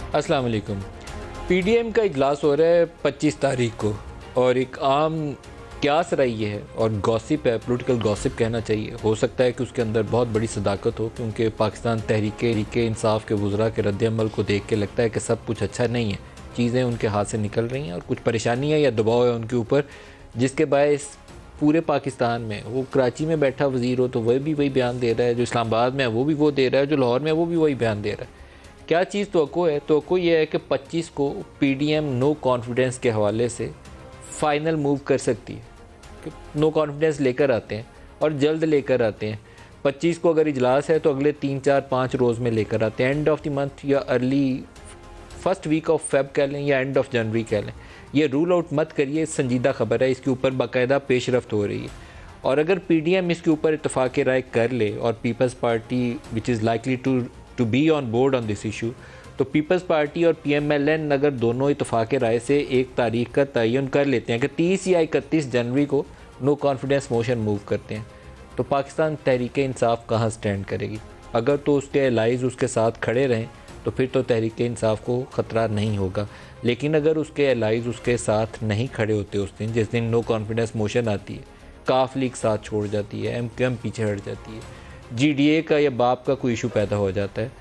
अस्सलाम वालेकुम। पीडीएम का इजलास हो रहा है 25 तारीख को और एक आम क्यास रही है और गॉसिप है, पॉलिटिकल गॉसिप कहना चाहिए। हो सकता है कि उसके अंदर बहुत बड़ी सदाकत हो, क्योंकि पाकिस्तान तहरीक इंसाफ के वज़रा के रद्द-ए-अमल को देख के लगता है कि सब कुछ अच्छा नहीं है, चीज़ें उनके हाथ से निकल रही हैं और कुछ परेशानियाँ या दबाव है उनके ऊपर, जिसके बायस पूरे पाकिस्तान में, वो कराची में बैठा वज़ीर हो तो वह भी वही बयान दे रहा है, जो इस्लामाबाद में है वो भी वो दे रहा है, जो लाहौर में है वो भी वही बयान दे रहा है। क्या चीज़ तवक्को है? तवक्को ये है कि 25 को पीडीएम नो कॉन्फिडेंस के हवाले से फ़ाइनल मूव कर सकती है, कि नो कॉन्फिडेंस लेकर आते हैं और जल्द लेकर आते हैं। 25 को अगर इजलास है तो अगले 3, 4, 5 रोज़ में लेकर आते हैं, एंड ऑफ द मंथ या early first week of Feb कह लें या एंड ऑफ जनवरी कह लें। ये रूल आउट मत करिए, संजीदा खबर है, इसके ऊपर बाकायदा पेशरफ्त हो रही है। और अगर पीडीएम इसके ऊपर इत्तफाक़ राय कर ले और Peoples party which is likely to be on board on this issue, तो पीपल्स पार्टी और पीएमएलएन अगर दोनों इत्तफाक़ राय से एक तारीख का तयन कर लेते हैं कि 30 या 31 जनवरी को नो कॉन्फिडेंस मोशन मूव करते हैं, तो पाकिस्तान तहरीक इंसाफ कहाँ स्टैंड करेगी? अगर तो उसके एलाइज उसके साथ खड़े रहें तो फिर तो तहरीक इंसाफ को ख़तरा नहीं होगा, लेकिन अगर उसके एलाइज उसके साथ नहीं खड़े होते उस दिन, जिस दिन नो कॉन्फिडेंस मोशन आती है, काफ लीग साथ छोड़ जाती है, एमक्यूएम पीछे हट जाती है, जीडीए का या बाप का कोई इशू पैदा हो जाता है,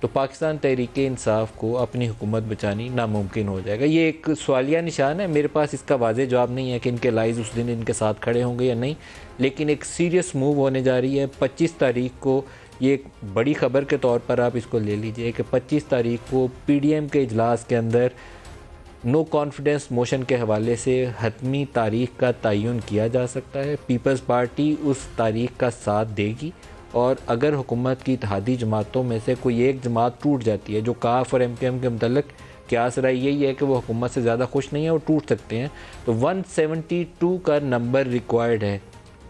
तो पाकिस्तान तहरीक इंसाफ को अपनी हुकूमत बचानी नामुमकिन हो जाएगा। ये एक सवालिया निशान है, मेरे पास इसका वाज़ेह जवाब नहीं है कि इनके लाइज उस दिन इनके साथ खड़े होंगे या नहीं, लेकिन एक सीरियस मूव होने जा रही है 25 तारीख को। ये एक बड़ी ख़बर के तौर पर आप इसको ले लीजिए कि 25 तारीख को पीडीएम के इजलास के अंदर नो कॉन्फिडेंस मोशन के हवाले से हतमी तारीख का तयन किया जा सकता है। पीपल्स पार्टी उस तारीख का साथ देगी और अगर हुकूमत की इत्तेहादी जमातों में से कोई एक जमात टूट जाती है, जो काफ और एमक्यूएम के मतलब क्यास राय यही है कि वो हुकूमत से ज़्यादा खुश नहीं है और टूट सकते हैं, तो 172 का नंबर रिक्वायर्ड है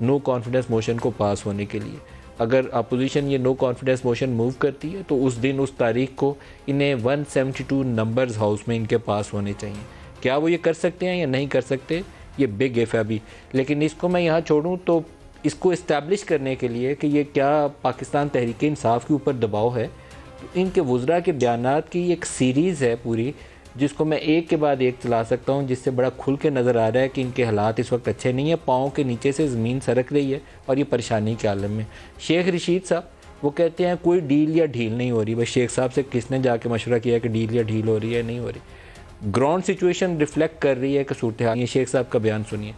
नो कॉन्फिडेंस मोशन को पास होने के लिए। अगर अपोजिशन ये नो कॉन्फिडेंस मोशन मूव करती है तो उस दिन उस तारीख को इन्हें 172 नंबर्स हाउस में इनके पास होने चाहिए। क्या वो ये कर सकते हैं या नहीं कर सकते, ये बिग इफ़ है अभी। लेकिन इसको मैं यहाँ छोड़ूँ तो इसको इस्टेब्लिश करने के लिए कि ये क्या पाकिस्तान तहरीक इंसाफ के ऊपर दबाव है, तो इनके वज़रा के बयानात की एक सीरीज़ है पूरी, जिसको मैं एक के बाद एक चला सकता हूँ, जिससे बड़ा खुल के नज़र आ रहा है कि इनके हालात इस वक्त अच्छे नहीं है, पाँव के नीचे से ज़मीन सरक रही है और ये परेशानी के आलम में। शेख रशीद साहब वो कहते हैं कोई डील या ढील नहीं हो रही। भाई शेख साहब से किसने जाके मशवरा किया कि डील या ढील हो रही है, नहीं हो रही। ग्राउंड सिचुएशन रिफ्लेक्ट कर रही है कि सूरत हाल। ये शेख साहब का बयान सुनिए।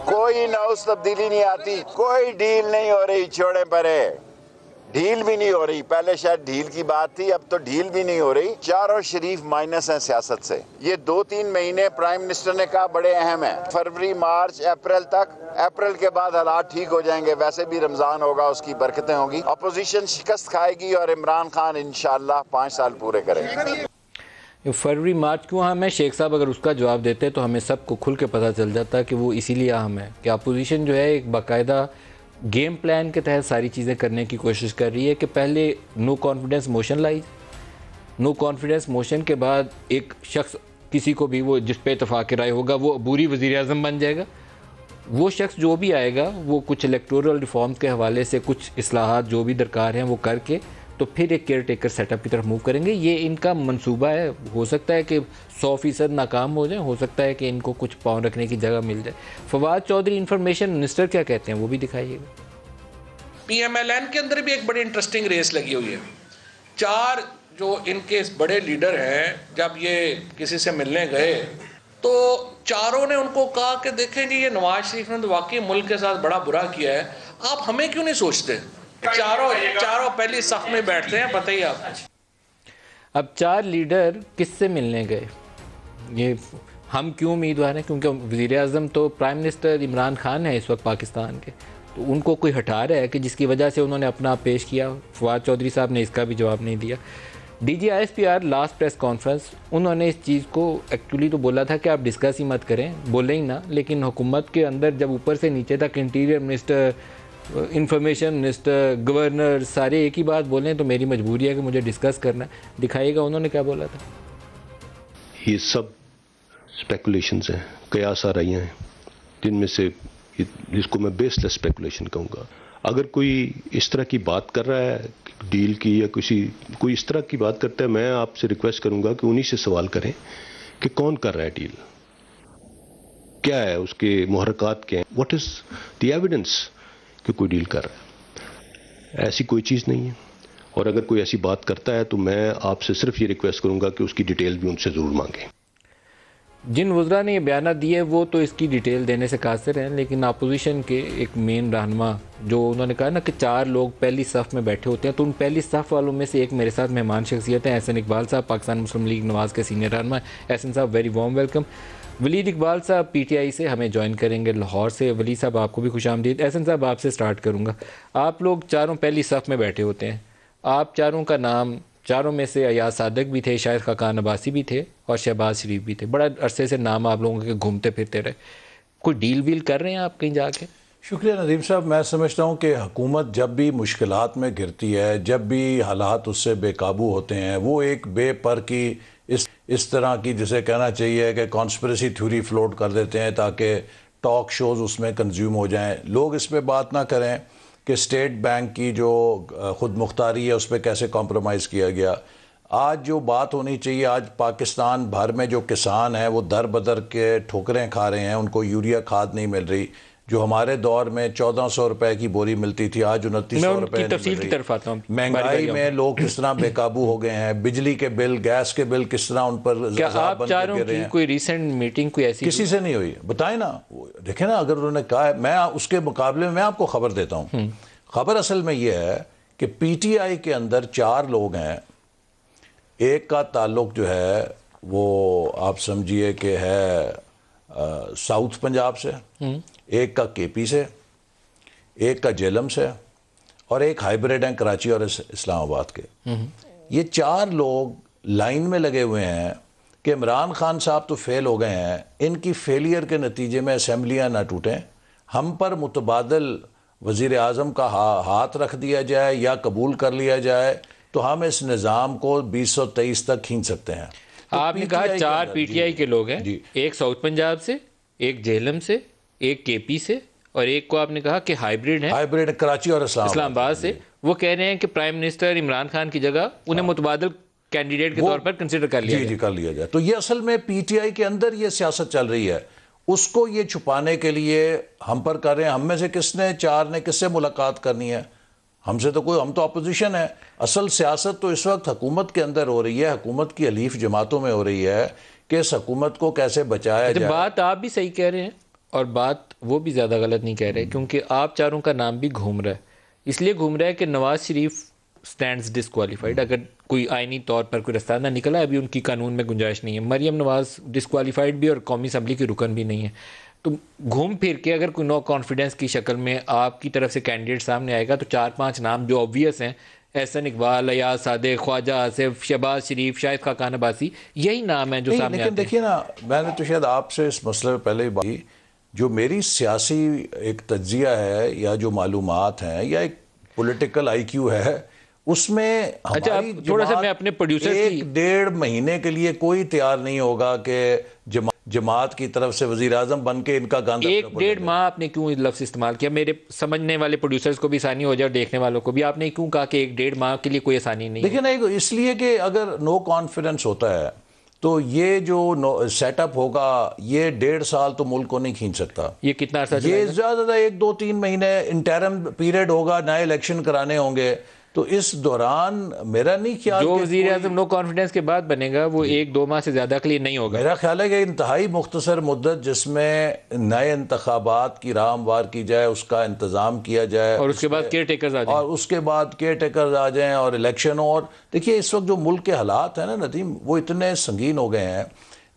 कोई नौस तब्दीली नहीं आती, कोई डील नहीं हो रही, छोड़े परे, ढील भी नहीं हो रही। पहले शायद ढील की बात थी, अब तो ढील भी नहीं हो रही। चारों शरीफ माइनस हैं सियासत से। ये 2-3 महीने प्राइम मिनिस्टर ने कहा बड़े अहम हैं, फरवरी, मार्च, अप्रैल तक। अप्रैल के बाद हालात ठीक हो जाएंगे, वैसे भी रमजान होगा, उसकी बरकतें होगी, अपोजिशन शिकस्त खाएगी और इमरान खान इंशाल्लाह 5 साल पूरे करेंगे। फरवरी मार्च क्यों अहम है? शेख साहब अगर उसका जवाब देते तो हमें सबको खुल के पता चल जाता कि वो इसीलिए अहम है कि अपोजिशन जो है एक बाकायदा गेम प्लान के तहत सारी चीज़ें करने की कोशिश कर रही है कि पहले नो कॉन्फिडेंस मोशन लाई, नो कॉन्फिडेंस मोशन के बाद एक शख्स किसी को भी वो जिस पे इत्तफाक़ राय होगा वो अबूरी वज़ीर-ए-आज़म बन जाएगा। वो शख्स जो भी आएगा वो कुछ इलेक्टोरल रिफॉर्म्स के हवाले से कुछ इस्लाहात जो भी दरकार हैं वो करके तो फिर एक केयर टेकर सेटअप की तरफ मूव करेंगे। ये इनका मंसूबा है। हो सकता है कि 100% नाकाम हो जाए, हो सकता है कि इनको कुछ पाँव रखने की जगह मिल जाए। फवाद चौधरी इंफॉर्मेशन मिनिस्टर क्या कहते हैं वो भी दिखाइएगा। पीएमएलएन के अंदर भी एक बड़ी इंटरेस्टिंग रेस लगी हुई है। 4 जो इनके बड़े लीडर हैं, जब ये किसी से मिलने गए तो चारों ने उनको कहा कि देखें जी, ये नवाज शरीफ ने तो वाकई मुल्क के साथ बड़ा बुरा किया है, आप हमें क्यों नहीं सोचते। चारों पहली सफ में बैठते हैं, बताइए आप। अब 4 लीडर किससे मिलने गए, ये हम क्यों उम्मीदवार हैं? क्योंकि वज़ीर-ए-आज़म तो प्राइम मिनिस्टर इमरान खान है इस वक्त पाकिस्तान के, तो उनको कोई हटा रहा है कि जिसकी वजह से उन्होंने अपना पेश किया। फवाद चौधरी साहब ने इसका भी जवाब नहीं दिया। DGISPR लास्ट प्रेस कॉन्फ्रेंस, उन्होंने इस चीज़ को एक्चुअली तो बोला था कि आप डिस्कस ही मत करें, बोले ही ना, लेकिन हुकूमत के अंदर जब ऊपर से नीचे तक interior minister, information minister, governor सारे एक ही बात बोलें तो मेरी मजबूरी है कि मुझे डिस्कस करना है। दिखाइएगा उन्होंने क्या बोला था। ये सब स्पेकुलेशंस हैं, कयास आ रही हैं, जिनमें से जिसको मैं बेसलेस स्पेकुलेशन कहूँगा। अगर कोई इस तरह की बात कर रहा है डील की या कोई इस तरह की बात करता है, मैं आपसे रिक्वेस्ट करूंगा कि उन्हीं से सवाल करें कि कौन कर रहा है डील, क्या है उसके मुहर्रकात क्या हैं, व्हाट इज द एविडेंस कि कोई डील कर रहा है। ऐसी कोई चीज़ नहीं है। और अगर कोई ऐसी बात करता है तो मैं आपसे सिर्फ ये रिक्वेस्ट करूंगा कि उसकी डिटेल भी उनसे ज़रूर मांगें। जिन वज़रा ने ये बयान दिए वो तो इसकी डिटेल देने से कासिर हैं, लेकिन अपोजिशन के एक मेन रहनुमा जो उन्होंने कहा ना कि 4 लोग पहली सफ़ में बैठे होते हैं, तो उन पहली सफ़ वालों में से एक मेरे साथ मेहमान शख्सियत हैं एहसन इकबाल साहब, पाकिस्तान मुस्लिम लीग नवाज़ के सीनियर रहनुमा। Ahsan sahab very warm welcome. Waleed Iqbal sahab PTI से हमें ज्वाइन करेंगे लाहौर से। वलीद साहब आपको भी खुशामदीद। एहसन साहब आपसे स्टार्ट करूँगा। आप लोग चारों पहली सफ़ में बैठे होते हैं, आप चारों का नाम, चारों में से अयाज सादक भी थे, शायद खाकान अब्बासी भी थे और शहबाज शरीफ भी थे। बड़ा अरसे से नाम आप लोगों के घूमते फिरते रहे। कोई डील वील कर रहे हैं आप कहीं जाके? शुक्रिया नदीम साहब। मैं समझता हूँ कि हुकूमत जब भी मुश्किलात में गिरती है, जब भी हालात उससे बेकाबू होते हैं, वो एक बेपर की इस तरह की जिसे कहना चाहिए कि कॉन्स्पिरेसी थ्योरी फ्लोट कर देते हैं ताकि टॉक शोज़ उसमें कंज्यूम हो जाएं। लोग इस पर बात ना करें कि स्टेट बैंक की जो ख़ुद मुख्तारी है उस पर कैसे कॉम्प्रोमाइज़ किया गया। आज जो बात होनी चाहिए, आज पाकिस्तान भर में जो किसान हैं वो दर बदर के ठोकरें खा रहे हैं, उनको यूरिया खाद नहीं मिल रही। जो हमारे दौर में 1400 रुपए की बोरी मिलती थी, आज 2900 रुपए तफसील की तरफ आता हूँ। महंगाई में लोग किस तरह बेकाबू हो गए हैं, बिजली के बिल, गैस के बिल किस तरह उन पर क्या आप चारों की कोई रिसेंट मीटिंग कोई ऐसी किसी से नहीं हुई? बताएं ना। देखें ना, अगर उन्होंने कहा है, मैं उसके मुकाबले में मैं आपको खबर देता हूँ। खबर असल में यह है कि PTI के अंदर 4 लोग हैं। एक का ताल्लुक जो है वो आप समझिए कि है साउथ पंजाब से, एक का KP से, एक का जेलम से और एक हाइब्रिड हैं कराची और इस्लामाबाद के। ये 4 लोग लाइन में लगे हुए हैं कि इमरान खान साहब तो फेल हो गए हैं, इनकी फेलियर के नतीजे में असेंबलियां ना टूटें, हम पर मुतबादल वज़ीर आज़म का हाथ रख दिया जाए या कबूल कर लिया जाए तो हम इस निज़ाम को 2023 तक खींच सकते हैं। तो आपने कहा 4 PTI के लोग हैं, एक साउथ पंजाब से, एक जेहलम से, एक KP से और एक को आपने कहा कि हाइब्रिड है, हाइब्रिड कराची और इस्लामाबाद से। वो कह रहे हैं कि प्राइम मिनिस्टर इमरान खान की जगह उन्हें मुतबादल कैंडिडेट के तौर पर कंसिडर कर लिया जी कर लिया जाए। तो ये असल में PTI के अंदर ये सियासत चल रही है, उसको ये छुपाने के लिए हम पर कर रहे हैं। हम में से किसने 4 ने किससे मुलाकात करनी है? हमसे तो कोई, हम तो अपोजिशन है। असल सियासत तो इस वक्त हुकूमत के अंदर हो रही है, हुकूमत की अलीफ जमातों में हो रही है कि इस हुकूमत को कैसे बचाया जाए। बात आप भी सही कह रहे हैं और बात वो भी ज़्यादा गलत नहीं कह रहे, क्योंकि आप चारों का नाम भी घूम रहा है। इसलिए घूम रहा है कि नवाज शरीफ स्टैंड्स डिस्क्वालीफाइड। अगर कोई आइनी तौर पर कोई रास्ता ना निकला, अभी उनकी कानून में गुंजाइश नहीं है। मरियम नवाज डिस्क्वालीफाइड भी और कौमी असम्बली की रुकन भी नहीं है। तो घूम फिर के अगर कोई नो कॉन्फिडेंस की शक्ल में आपकी तरफ से कैंडिडेट सामने आएगा तो 4-5 नाम जो ऑब्वियस हैं, एहसन इकबाल, अयाज सादिक, ख्वाजा आसिफ, शहबाज शरीफ, शायद खाकान अब्बासी, यही नाम है जो सामने आते हैं। लेकिन देखिए ना, मैंने तो शायद आपसे इस मसले में पहले ही बात की, जो मेरी सियासी एक तज्जिया है या जो मालूमात हैं या एक पॉलिटिकल IQ है, उसमें हमारी थोड़ा सा मैं अपने प्रोड्यूसर 1-1.5 महीने के लिए कोई तैयार नहीं होगा कि जमात की तरफ से वजीर आजम बन के इनका गांधा 1-1.5 माह आपने क्यों लफ्ज़ इस्तेमाल किया? मेरे समझने वाले प्रोड्यूसर्स को भी आसानी हो जाए और देखने वालों को भी। आपने क्यों कहा कि 1-1.5 माह के लिए कोई आसानी नहीं? देखिए ना, इसलिए कि अगर नो कॉन्फिडेंस होता है तो ये जो सेटअप होगा ये 1.5 साल तो मुल्क को नहीं खींच सकता। ये कितना अर्सा? ये ज्यादा 1-2-3 महीने इंटरम पीरियड होगा, नए इलेक्शन कराने होंगे, तो इस दौरान मेरा नहीं ख्याल जो वज़ीर आज़म नो कॉन्फिडेंस के बाद बनेगा वो 1-2 माह से ज़्यादा के लिए नहीं होगा। मेरा ख्याल है कि इंतहाई मुख्तसर मुद्दत जिसमें नए इंतखाबात की राह हमवार की जाए, उसका इंतज़ाम किया जाए और उसके बाद केयर टेकर्स आ जाएं, और उसके बाद केयर टेकर्स आ जाएं और इलेक्शन। और देखिए इस वक्त जो मुल्क के हालात हैं ना नदीम, वो इतने संगीन हो गए हैं,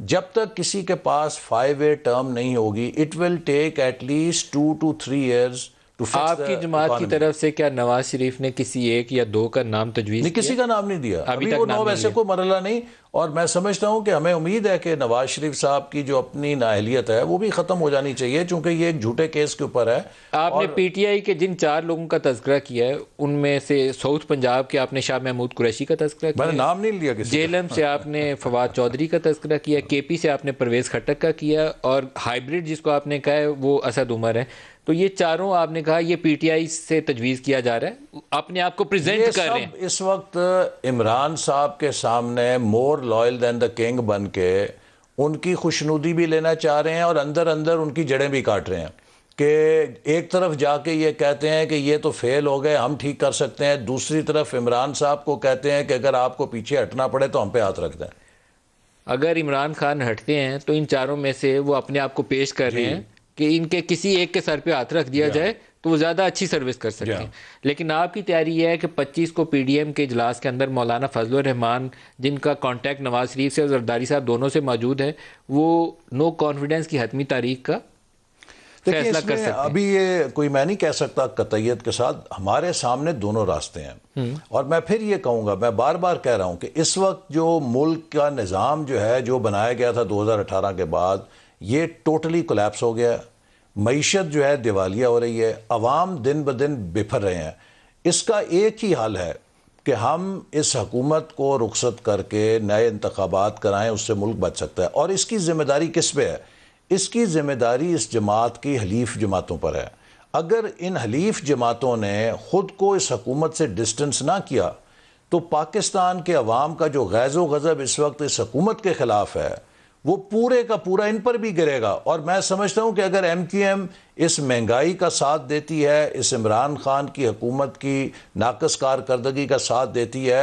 जब तक किसी के पास 5-year टर्म नहीं होगी, it will take at least 2 to 3 years। आपकी जमात की तरफ से क्या नवाज शरीफ ने किसी 1 या 2 का नाम तजवीज़ नहीं, किसी का नाम नहीं दिया अभी तक। वो नाम वैसे कोई मरला नहीं। और मैं समझता हूं कि हमें उम्मीद है कि नवाज शरीफ साहब की जो अपनी नाअहलियत है वो भी ख़त्म हो जानी चाहिए, क्योंकि ये एक झूठे केस के ऊपर है। आपने PTI के जिन 4 लोगों का तज़किरा किया है उनमें से साउथ पंजाब के आपने शाह महमूद कुरैशी का तज़किरा किया, मैंने नाम नहीं लिया किसी, जेलम से आपने फवाद चौधरी का तज़किरा किया, KP से आपने परवेज़ खट्टक का किया और हाइब्रिड जिसको आपने कहा है वो असद उमर है। तो ये चारों आपने कहा ये पीटीआई से तजवीज़ किया जा रहा है, अपने आप को प्रेजेंट कर रहे हैं। इस वक्त इमरान साहब के सामने more loyal than the king बन के उनकी खुशनुदी भी लेना चाह रहे हैं और अंदर अंदर उनकी जड़ें भी काट रहे हैं कि एक तरफ जाके ये कहते हैं कि ये तो फेल हो गए, हम ठीक कर सकते हैं, दूसरी तरफ इमरान साहब को कहते हैं कि अगर आपको पीछे हटना पड़े तो हम पे हाथ रख दें। अगर इमरान खान हटते हैं तो इन चारों में से वो अपने आप को पेश कर रहे हैं कि इनके किसी एक के सर पे हाथ रख दिया जाए तो वो ज़्यादा अच्छी सर्विस कर सकते हैं। लेकिन आपकी तैयारी यह है कि 25 को पीडीएम के इजलास के अंदर मौलाना फजलुर रहमान, जिनका कांटेक्ट नवाज शरीफ से और जरदारी साहब दोनों से मौजूद है, वो नो कॉन्फिडेंस की हतमी तारीख का फैसला कर सकते हैं। अभी ये कोई मैं नहीं कह सकता कतईयत के साथ, हमारे सामने दोनों रास्ते हैं। और मैं फिर ये कहूँगा, मैं बार बार कह रहा हूँ कि इस वक्त जो मुल्क का निज़ाम जो है, जो बनाया गया था 2018 के बाद, ये टोटली कोलैप्स हो गया। मईशत जो है दिवालिया हो रही है, अवाम दिन ब दिन बिफर रहे हैं। इसका एक ही हल है कि हम इस हुकूमत को रुखसत करके नए इंतखाबात कराएं, उससे मुल्क बच सकता है। और इसकी ज़िम्मेदारी किस पे है? इसकी ज़िम्मेदारी इस जमात की हलीफ जमातों पर है। अगर इन हलीफ जमातों ने ख़ुद को इस हुकूमत से डिस्टेंस ना किया तो पाकिस्तान के अवाम का जो गैज़ो गज़ब इस वक्त इस हुकूमत के ख़िलाफ़ है वो पूरे का पूरा इन पर भी गिरेगा। और मैं समझता हूँ कि अगर MQM इस महंगाई का साथ देती है, इस इमरान खान की हुकूमत की नाकस कारकर्दगी का साथ देती है,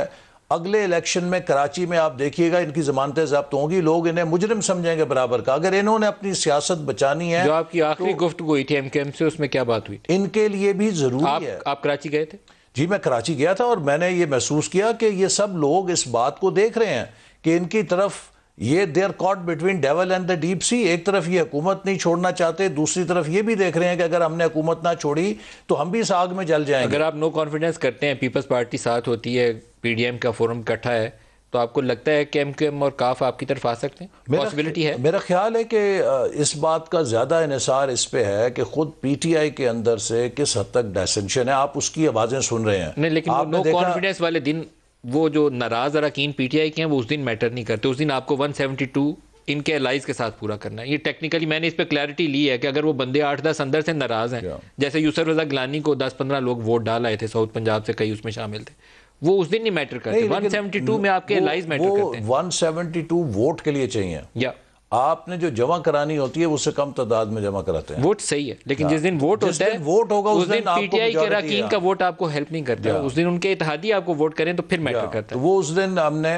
अगले इलेक्शन में कराची में आप देखिएगा इनकी ज़मानतें ज़ब्त होंगी, लोग इन्हें मुजरिम समझेंगे बराबर का। अगर इन्होंने अपनी सियासत बचानी है, जो आपकी आखिरी गुफ्तगू हुई थी MQM से, उसमें क्या बात हुई थी? इनके लिए भी ज़रूरी है। आप कराची गए थे? जी, मैं कराची गया था और मैंने ये महसूस किया कि ये सब लोग इस बात को देख रहे हैं कि इनकी तरफ ये they're caught between devil and the deep sea. एक तरफ ये हुकूमत नहीं छोड़ना चाहते, दूसरी तरफ ये भी देख रहे हैं कि अगर हमने हुकूमत ना छोड़ी तो हम भी इस आग में जल जाएंगे। अगर आप नो कॉन्फिडेंस करते हैं, पीपल्स पार्टी साथ होती है, पीडीएम का फोरम इकट्ठा है, तो आपको लगता है कि MQM और काफ आपकी तरफ आ सकते हैं? पॉसिबिलिटी है? मेरा ख्याल है कि इस बात का ज़्यादा इन्हिसार इस पे है कि खुद PTI के अंदर से किस हद तक डिसेंशन है। आप उसकी आवाज़ें सुन रहे हैं। नहीं, लेकिन नो कॉन्फिडेंस वाले दिन वो जो नाराज अरकान PTI के हैं वो उस दिन मैटर नहीं करते। उस दिन आपको 172 इनके एलाइज के साथ पूरा करना है। ये टेक्निकली मैंने इस पर क्लैरिटी ली है कि अगर वो बंदे 8-10 अंदर से नाराज हैं, जैसे यूसुफ रजा गिलानी को 10-15 लोग वोट डाल आए थे साउथ पंजाब से, कई उसमें शामिल थे, वो उस दिन नहीं मैटर करते। 172 में आपके एलाइज मैटर करते हैं। 172 वोट के लिए चाहिए, या आपने जो जमा करानी होती है उससे कम तादाद में जमा कराते हैं। वोट सही है, लेकिन जिस दिन वोट होता है, वोट होगा उस दिन PTI के अरकान का वोट आपको हेल्प नहीं करता। उस दिन उनके इत्तेहादी आपको वोट करें तो फिर मैटर करता है। वो उस दिन हमने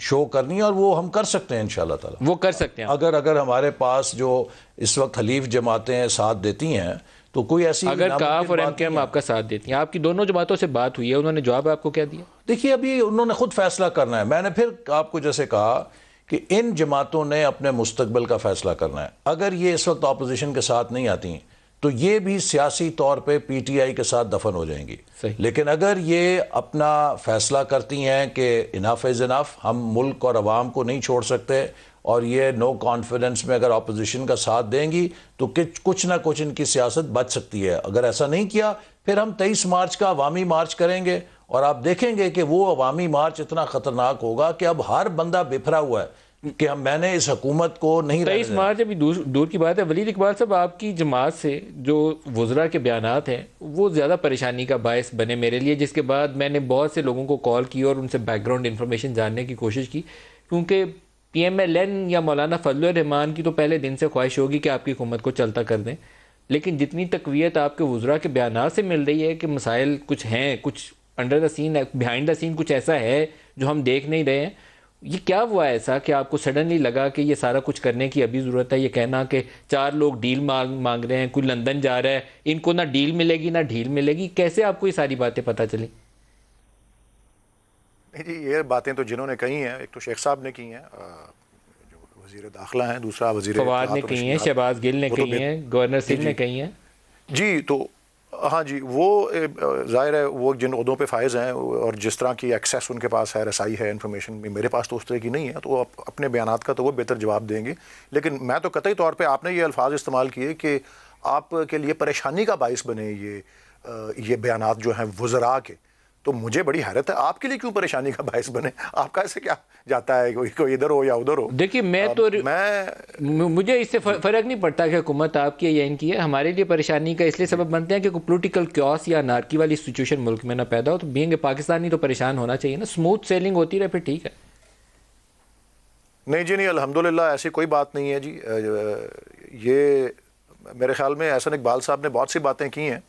शो करनी है और वो हम कर सकते हैं इंशाल्लाह ताला। वो कर सकते हैं अगर हमारे पास जो इस वक्त हलीफ जमातें साथ देती हैं तो कोई ऐसी, अगर काफ और MQM आपका साथ देती हैं, आपकी दोनों जमातों से बात हुई है, उन्होंने जवाब आपको क्या दिया? देखिए, अभी उन्होंने खुद फैसला करना है। मैंने फिर आपको जैसे कहा कि इन जमातों ने अपने मुस्तकबिल का फैसला करना है। अगर ये इस वक्त अपोजिशन के साथ नहीं आती तो ये भी सियासी तौर पे PTI के साथ दफन हो जाएंगी। लेकिन अगर ये अपना फैसला करती हैं कि इनफ इज़ इनफ, हम मुल्क और अवाम को नहीं छोड़ सकते, और ये नो कॉन्फिडेंस में अगर अपोजिशन का साथ देंगी तो कुछ ना कुछ इनकी सियासत बच सकती है। अगर ऐसा नहीं किया फिर हम 23 मार्च का अवामी मार्च करेंगे और आप देखेंगे कि वो अवामी मार्च इतना ख़तरनाक होगा कि अब हर बंदा बिफरा हुआ है कि मैंने इस हुकूमत को नहीं। 23 मार्च अभी दूर की बात है। वलीद इकबाल साहब, आपकी जमात से जो वुज़रा के बयानात हैं वो ज़्यादा परेशानी का बायस बने मेरे लिए, जिसके बाद मैंने बहुत से लोगों को कॉल की और उनसे बैकग्राउंड इन्फॉर्मेशन जानने की कोशिश की, क्योंकि PMLN या मौलाना फजलुर रहमान की तो पहले दिन से ख्वाहिश होगी कि आपकी हुकूमत को चलता कर दें, लेकिन जितनी तकवीयत आपके वुज़रा के बयानात से मिल रही है कि मसाइल कुछ हैं, कुछ under the scene, behind the scene कुछ ऐसा है जो हम देख नहीं रहे हैं। ये क्या हुआ ऐसा कि आपको सडनली लगा कि ये सारा कुछ करने की अभी ज़रूरत है? ये कहना कि 4 लोग डील मांग रहे हैं, कोई लंदन जा रहा है, इनको ना डील मिलेगी ना ढील मिलेगी, कैसे आपको ये सारी बातें पता चली? जी, ये बातें तो जिन्होंने कही हैं, एक तो शेख साहब ने की हैं, जो वज़ीर दाखिला हैं, दूसरा वज़ीर फवाद ने कही हैं, शहबाज गिल ने कही हैं, गवर्नर सिंह ने कही हैं। जी, तो हाँ जी, वो ज़ाहिर है वो जिन उहदों पे फायज़ हैं और जिस तरह की एक्सेस उनके पास है, रसाई है इन्फॉर्मेशन में, मेरे पास तो उस तरह की नहीं है, तो वो अपने बयानात का तो वो बेहतर जवाब देंगे। लेकिन मैं तो कतई तौर पे आपने ये अल्फाज इस्तेमाल किए कि आपके लिए परेशानी का बाइस बने ये बयानात जो हैं वुज़रा के, तो मुझे बड़ी हैरत है, आपके लिए क्यों परेशानी का बायस बने? आपका ऐसे क्या जाता है, कोई इधर हो या उधर हो? देखिए मुझे इससे फर्क नहीं पड़ता कि हुकूमत आपकी है या इनकी है। हमारे लिए परेशानी का इसलिए सबब बनते हैं कि कोई पोलिटिकल क्योस या नारकी वाली सिचुएशन मुल्क में ना पैदा हो। तो बीइंग पाकिस्तानी तो परेशान होना चाहिए ना, स्मूथ सेलिंग होती रहे फिर ठीक है। नहीं जी, नहीं, अल्हम्दुलिल्लाह ऐसी कोई बात नहीं है जी। ये मेरे ख्याल में एहसन इकबाल साहब ने बहुत सी बातें की हैं,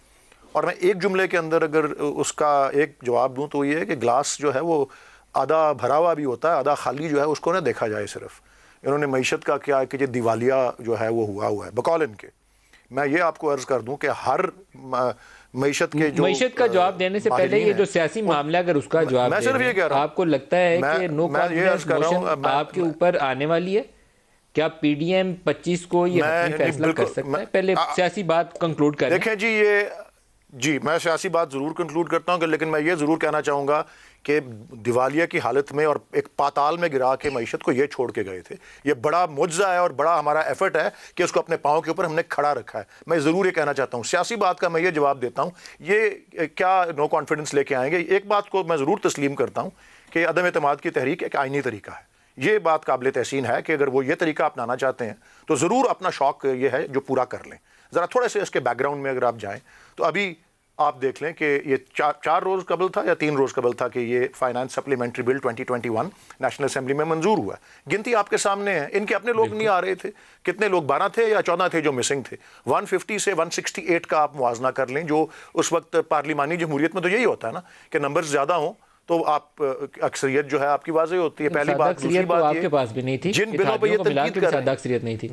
और मैं एक जुमले के अंदर अगर उसका एक जवाब दूं तो ये है कि ग्लास जो है वो आधा भरा हुआ भी होता है, आधा खाली जो है उसको ना देखा जाए सिर्फ। इन्होंने मईशत का क्या है कि ये दिवालिया जो है वो हुआ है बकौल इनके। मैं ये आपको अर्ज कर दूं कि हर मईशत के जो मईशत का जवाब देने से पहले ये जो सियासी मामला अगर उसका जवाब मैं सिर्फ ये कह रहा हूं, आपको लगता है कि नो कॉन्फिडेंस मोशन आपके ऊपर आने वाली है? क्या पीडीएम 25 को ये फैसला कर सकता है? पहले सियासी बात कंक्लूड करें। देखें जी, मैं सियासी बात ज़रूर कंक्लूड करता हूं, लेकिन मैं ये ज़रूर कहना चाहूँगा कि दिवालिया की हालत में और एक पाताल में गिरा के मईशत को ये छोड़ के गए थे। ये बड़ा मुआवजा है और बड़ा हमारा एफर्ट है कि उसको अपने पाँव के ऊपर हमने खड़ा रखा है। मैं ज़रूर ये कहना चाहता हूँ, सियासी बात का मैं ये जवाब देता हूँ, ये क्या नो कॉन्फिडेंस लेके आएंगे। एक बात को मैं ज़रूर तस्लीम करता हूँ कि अदम एतमाद की तहरीक एक आइनी तरीका है। ये बात काबिल तहसीन है कि अगर वो ये तरीका अपनाना चाहते हैं तो ज़रूर अपना शौक़ ये है जो पूरा कर लें। ज़रा थोड़े से इसके बैकग्राउंड में अगर आप जाएँ तो अभी आप देख लें कि ये चार रोज़ कबल था या 3 रोज़ कबल था कि ये finance supplementary bill 2021 national assembly में मंजूर हुआ। गिनती आपके सामने है, इनके अपने लोग नहीं आ रहे थे। कितने लोग, 12 थे या 14 थे जो मिसिंग थे। 150 से 168 का आप मुआवजा कर लें, जो उस वक्त पार्लिमानी जमहूरियत में तो यही होता है ना कि नंबर्स ज़्यादा हों तो आप अक्सरियत जो है आपकी वाज़ेह होती है। पहली बात। दूसरी बात आपके पास भी नहीं थी, जिन बिलों पर यह तनकीद कर अक्सरियत नहीं थी,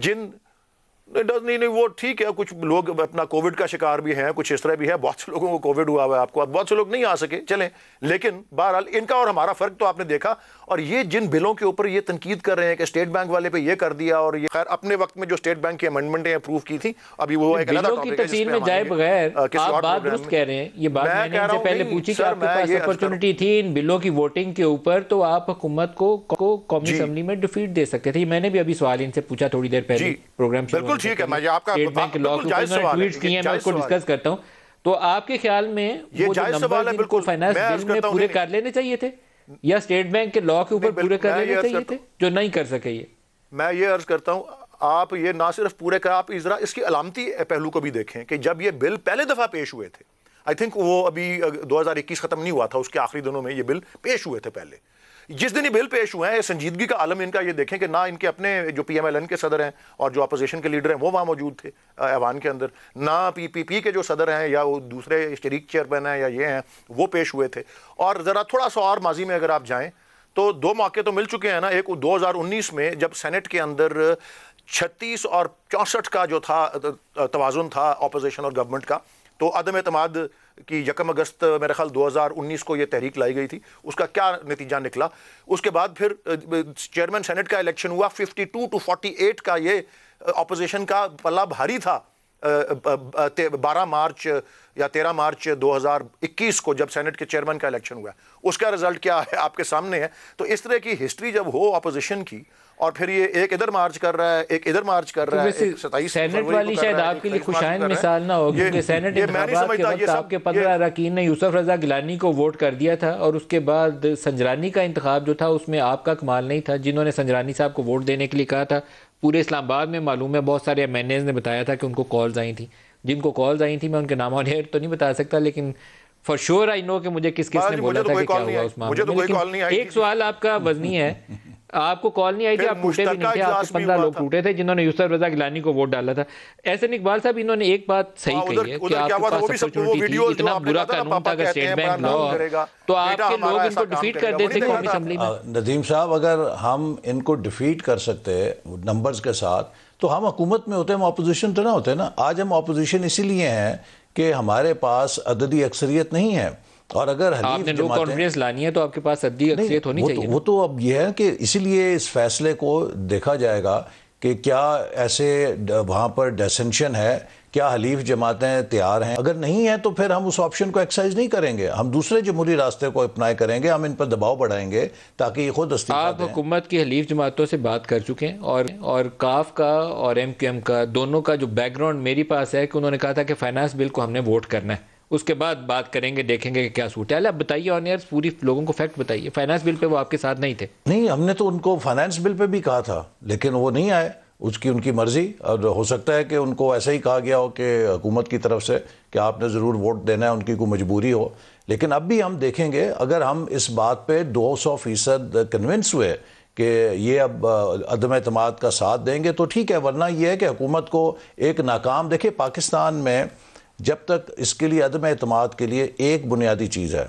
नहीं वो ठीक है, कुछ लोग अपना कोविड का शिकार भी हैं, कुछ इस तरह भी है, बहुत से लोगों को कोविड हुआ हुआ है, आपको बहुत से लोग नहीं आ सके, चलें, लेकिन बहरहाल इनका और हमारा फ़र्क तो आपने देखा। और ये जिन बिलों के ऊपर ये तनकीद कर रहे हैं कि स्टेट बैंक वाले पे ये कर दिया, और ये खैर अपने वक्त में जो स्टेट बैंक की अमेंडमेंटें अप्रूव की थी, अभी वो एक अलग टॉपिक है जिसमें जाए बगैर आप बात दुरुस्त कह रहे हैं। ये बात मैंने इनसे पहले पूछी कि आपके पास अपॉर्चुनिटी थी इन बिलों की वोटिंग के ऊपर, तो आप हुकूमत को कौमी असेंबली में डिफीट दे सकते थे। मैंने भी अभी सवाल इनसे पूछा थोड़ी देर पहले प्रोग्राम। बिल्कुल ठीक है, मैं आपका स्टेट बैंक लॉ के ऊपर ट्वीट्स किए हैं, मैं उसको डिस्कस करता हूं। तो आपके ख्याल में ये जायज सवाल है, बिल्कुल फाइनेंस बिल में पूरे कर लेने चाहिए थे या स्टेट बैंक के लॉ के ऊपर पूरे कर लेने चाहिए थे जो नहीं कर सके? ये मैं ये अर्ज करता हूं, आप ये ना सिर्फ पूरे कर, आप जरा इसकी अलामती पहलू को भी देखें कि जब ये बिल पहले दफा पेश हुए थे, आई थिंक वो अभी 2021 खत्म नहीं हुआ था, उसके आखिरी दिनों में ये बिल पेश हुए थे। पहले जिस दिन ये बिल पेश हुए हैं, संजीदगी का आलम इनका ये देखें कि ना इनके अपने जो PMLN के सदर हैं और जो अपोजिशन के लीडर हैं वो वहाँ मौजूद थे ऐवान के अंदर, ना PPP के जो सदर हैं या वो दूसरे शरीक चेयरमैन हैं या ये हैं वो पेश हुए थे। और ज़रा थोड़ा सा और माजी में अगर आप जाएँ तो 2 मौके तो मिल चुके हैं ना। एक 2019 में जब सेनेट के अंदर 36 और 64 का जो था तवाज़ुन था अपोजिशन और गवर्नमेंट का, तो अदम एतमाद कि 1 अगस्त मेरे ख्याल 2019 को ये तहरीक लाई गई थी, उसका क्या नतीजा निकला। उसके बाद फिर चेयरमैन सेनेट का इलेक्शन हुआ, 52 to 48 का ये अपोजिशन का पल्ला भारी था। 12 मार्च या 13 मार्च 2021 को जब सेनेट के चेयरमैन का इलेक्शन हुआ, उसका रिजल्ट क्या है आपके सामने है। तो इस तरह की हिस्ट्री जब हो अपोजिशन की, और फिर ये एक इधर मार्च कर रहा है, एक इधर मार्च कर रहा है, 27 सेनेट वाली शायद आपके लिए खुशाइन मिसाल ना हो, क्योंकि सेनेट इंतखाबात के वक्त आपके 15 अरकान ने यूसुफ रजा गिलानी को वोट कर दिया था, और उसके बाद संजरानी का इंतखाब जो था उसमें आपका कमाल नहीं था। जिन्होंने संजरानी साहब को वोट देने के लिए कहा था, पूरे इस्लामाबाद में मालूम है, बहुत सारे MNAs ने बताया था कि उनको कॉल्स आई थी। जिनको कॉल्स आई थी मैं उनके नाम और तो नहीं बता सकता, लेकिन फॉर श्योर आई नो कि मुझे किस ने बोला था कि क्या हुआ उस मामले में। एक सवाल आपका वजनी है, आपको कॉल नहीं आई थी, आप टूटे भी नहीं थे, आपके 15 लोग टूटे थे जिन्होंने यूसुफ रजा गिलानी को वोट डाला था। एहसन इकबाल साहब, इन्होंने एक बात सही कही है कि आपके पास अपॉर्चुनिटी थी, इतना बुरा कानून था अगर स्टेट बैंक लॉ, तो आपके लोग इनको डिफीट कर देते कौमी असेंबली में। नदीम साहब, अगर हम इनको डिफीट कर सकते नंबर्स के साथ तो हम हुकूमत में होते, हम अपोजिशन तो ना होते ना। आज हम अपोजिशन इसीलिए हैं कि हमारे पास अददी अक्सरियत नहीं है, और अगर आपने लो कॉन्फिडेंस लानी है तो आपके पास अददी अक्सरियत होनी चाहिए। वो तो अब ये है कि इसीलिए इस फैसले को देखा जाएगा कि क्या ऐसे वहाँ पर डिसेंशन है, क्या हलीफ जमातें तैयार हैं। अगर नहीं है तो फिर हम उस ऑप्शन को एक्सरसाइज नहीं करेंगे, हम दूसरे जमहूरी रास्ते को अपनाए करेंगे, हम इन पर दबाव बढ़ाएंगे ताकि ये खुद इस्तीफा दें। आप हुकूमत की हलीफ जमातों से बात कर चुके हैं, और काफ का और MQM का दोनों का जो बैकग्राउंड मेरे पास है कि उन्होंने कहा था कि फाइनेंस बिल को हमने वोट करना है, उसके बाद बात करेंगे, देखेंगे कि क्या सूट है। अब बताइए ऑन एयर पूरी लोगों को फैक्ट बताइए, फाइनेंस बिल पे वो आपके साथ नहीं थे? नहीं, हमने तो उनको फाइनेंस बिल पे भी कहा था, लेकिन वो नहीं आए, उसकी उनकी मर्जी। और हो सकता है कि उनको ऐसा ही कहा गया हो कि हुकूमत की तरफ से कि आपने ज़रूर वोट देना है, उनकी कोई मजबूरी हो। लेकिन अब भी हम देखेंगे, अगर हम इस बात पे 200% कन्विंस हुए कि ये अब अदम एतमाद का साथ देंगे तो ठीक है, वरना यह है कि हुकूमत को एक नाकाम, देखिए पाकिस्तान में जब तक इसके लिए अदम एतमाद के लिए एक बुनियादी चीज़ है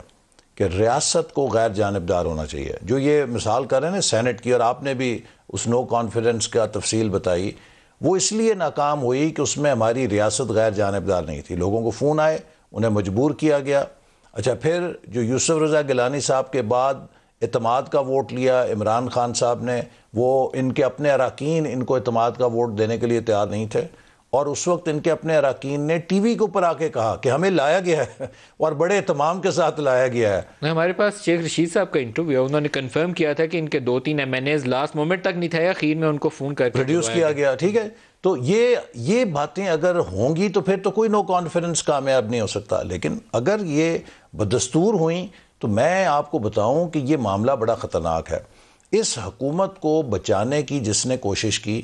कि रियासत को गैर जानिबदार होना चाहिए। जो ये मिसाल कर रहे हैं ना सेनेट की, और आपने भी उस नो कॉन्फिडेंस का तफसील बताई, वो इसलिए नाकाम हुई कि उसमें हमारी रियासत गैर जानिबदार नहीं थी। लोगों को फ़ोन आए, उन्हें मजबूर किया गया। अच्छा, फिर जो यूसुफ रज़ा गिलानी साहब के बाद इत्तेमाद का वोट लिया इमरान खान साहब ने, वो इनके अपने अराकीन इनको इत्तेमाद का वोट देने के लिए तैयार नहीं थे, और उस वक्त इनके अपने अराकीन ने टीवी के ऊपर आके कहा कि हमें लाया गया है और बड़े एहतमाम के साथ लाया गया है। हमारे पास शेख रशीद साहब का इंटरव्यू है, उन्होंने कंफर्म किया था कि इनके 2-3 MNAs लास्ट मोमेंट तक नहीं थे, आखिर में उनको फ़ोन करके प्रोड्यूस किया गया। ठीक है, तो ये बातें अगर होंगी तो फिर तो कोई नो कॉन्फिडेंस कामयाब नहीं हो सकता। लेकिन अगर ये बदस्तूर हुई तो मैं आपको बताऊं कि ये मामला बड़ा ख़तरनाक है। इस हुकूमत को बचाने की जिसने कोशिश की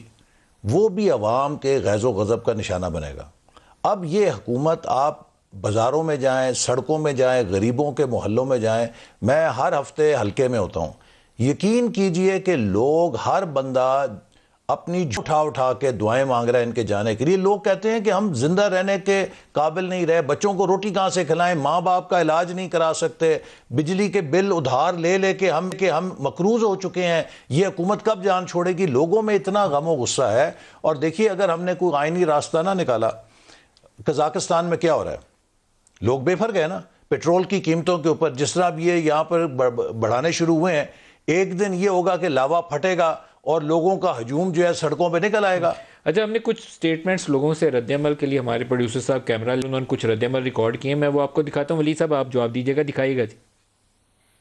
वो भी अवाम के गैज़ो गज़ब का निशाना बनेगा। अब ये हुकूमत, आप बाज़ारों में जाएं, सड़कों में जाएं, गरीबों के मोहल्लों में जाएं, मैं हर हफ्ते हल्के में होता हूँ, यकीन कीजिए कि लोग, हर बंदा अपनी उठा उठा के दुआएं मांग रहा है इनके जाने के लिए। लोग कहते हैं कि हम जिंदा रहने के काबिल नहीं रहे, बच्चों को रोटी कहाँ से खिलाएं, माँ बाप का इलाज नहीं करा सकते, बिजली के बिल उधार ले लेके हम मकरूज हो चुके हैं, ये हुकूमत कब जान छोड़ेगी। लोगों में इतना गम और गुस्सा है। और देखिए, अगर हमने कोई आइनी रास्ता ना निकाला, कजाकिस्तान में क्या हो रहा है, लोग बेफर्क है ना पेट्रोल की कीमतों के ऊपर। जिस तरह अब ये यहाँ पर बढ़ाने शुरू हुए हैं, एक दिन ये होगा कि लावा फटेगा और लोगों का हजूम जो है सड़कों पे निकल आएगा। अच्छा, हमने कुछ स्टेटमेंट्स लोगों से रद्दअमल के लिए, हमारे प्रोड्यूसर साहब कैमरा, उन्होंने कुछ रद्दअमल रिकॉर्ड किए, मैं वो आपको दिखाता हूँ। वली साहब आप जवाब दीजिएगा, दिखाइएगा जी।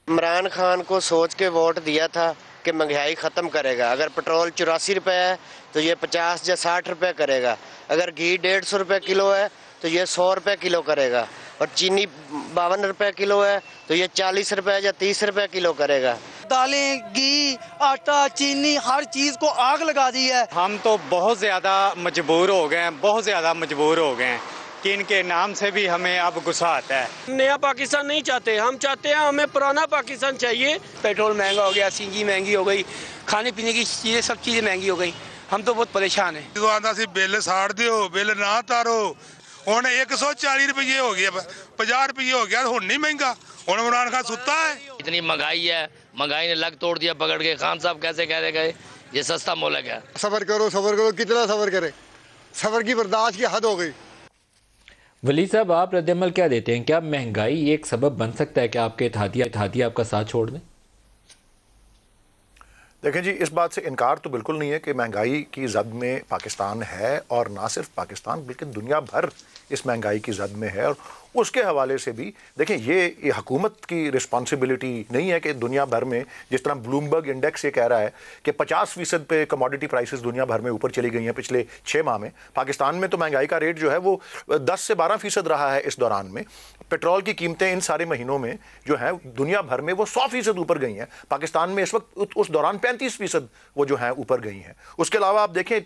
इमरान खान को सोच के वोट दिया था कि महंगाई ख़त्म करेगा। अगर पेट्रोल 84 रुपये है तो ये 50 या 60 रुपये करेगा। अगर घी 150 रुपये किलो है तो ये 100 रुपये किलो करेगा। और चीनी 52 रुपये किलो है तो ये 40 रुपये या 30 रुपये किलो करेगा। दालें, घी, आटा, चीनी, हर चीज़ को आग लगा दी है। हम तो बहुत ज़्यादा मजबूर हो गए हैं, बहुत ज़्यादा मजबूर हो गए हैं कि इनके नाम से भी हमें अब गुस्सा आता है। नया पाकिस्तान नहीं चाहते, हम चाहते हैं हमें पुराना पाकिस्तान चाहिए। पेट्रोल महंगा हो गया, सीएनजी महंगी हो गई, खाने पीने की चीज़ें, सब चीज़ें महंगी हो गई। हम तो बहुत परेशान हैं। बिल साड़ दियो, बिल ना तारो, ਹੁਣ 140 रुपये हो गया, 50 रुपये हो गया, हुण नहीं महंगा, हुण इमरान खान सुता है। इतनी महंगाई है, महंगाई ने लग तोड़ दिया पकड़ के। खान साहब कैसे कह रहे गए ये सस्ता मोलक है। सबर करो, कितना सबर करे, सबर की बर्दाश्त की हद हो गई। वली साहब, आप रद्दअमल क्या देते हैं? क्या महंगाई एक सबब बन सकता है कि आपके इत्तेहादिया आपका साथ छोड़ दें? देखें जी, इस बात से इनकार तो बिल्कुल नहीं है कि महंगाई की जद में पाकिस्तान है, और ना सिर्फ पाकिस्तान बल्कि दुनिया भर इस महंगाई की जद में है। और उसके हवाले से भी देखें, ये हुकूमत की रिस्पॉन्सिबिलिटी नहीं है कि दुनिया भर में, जिस तरह ब्लूमबर्ग इंडेक्स ये कह रहा है कि 50% पे कमोडिटी प्राइसेस दुनिया भर में ऊपर चली गई हैं पिछले 6 माह में। पाकिस्तान में तो महंगाई का रेट जो है वो 10 से 12% रहा है इस दौरान में। पेट्रोल की कीमतें इन सारे महीनों में जो है दुनिया भर में वो 100% ऊपर गई हैं। पाकिस्तान में इस वक्त उस दौरान 35% वो जो है ऊपर गई हैं। उसके अलावा आप देखें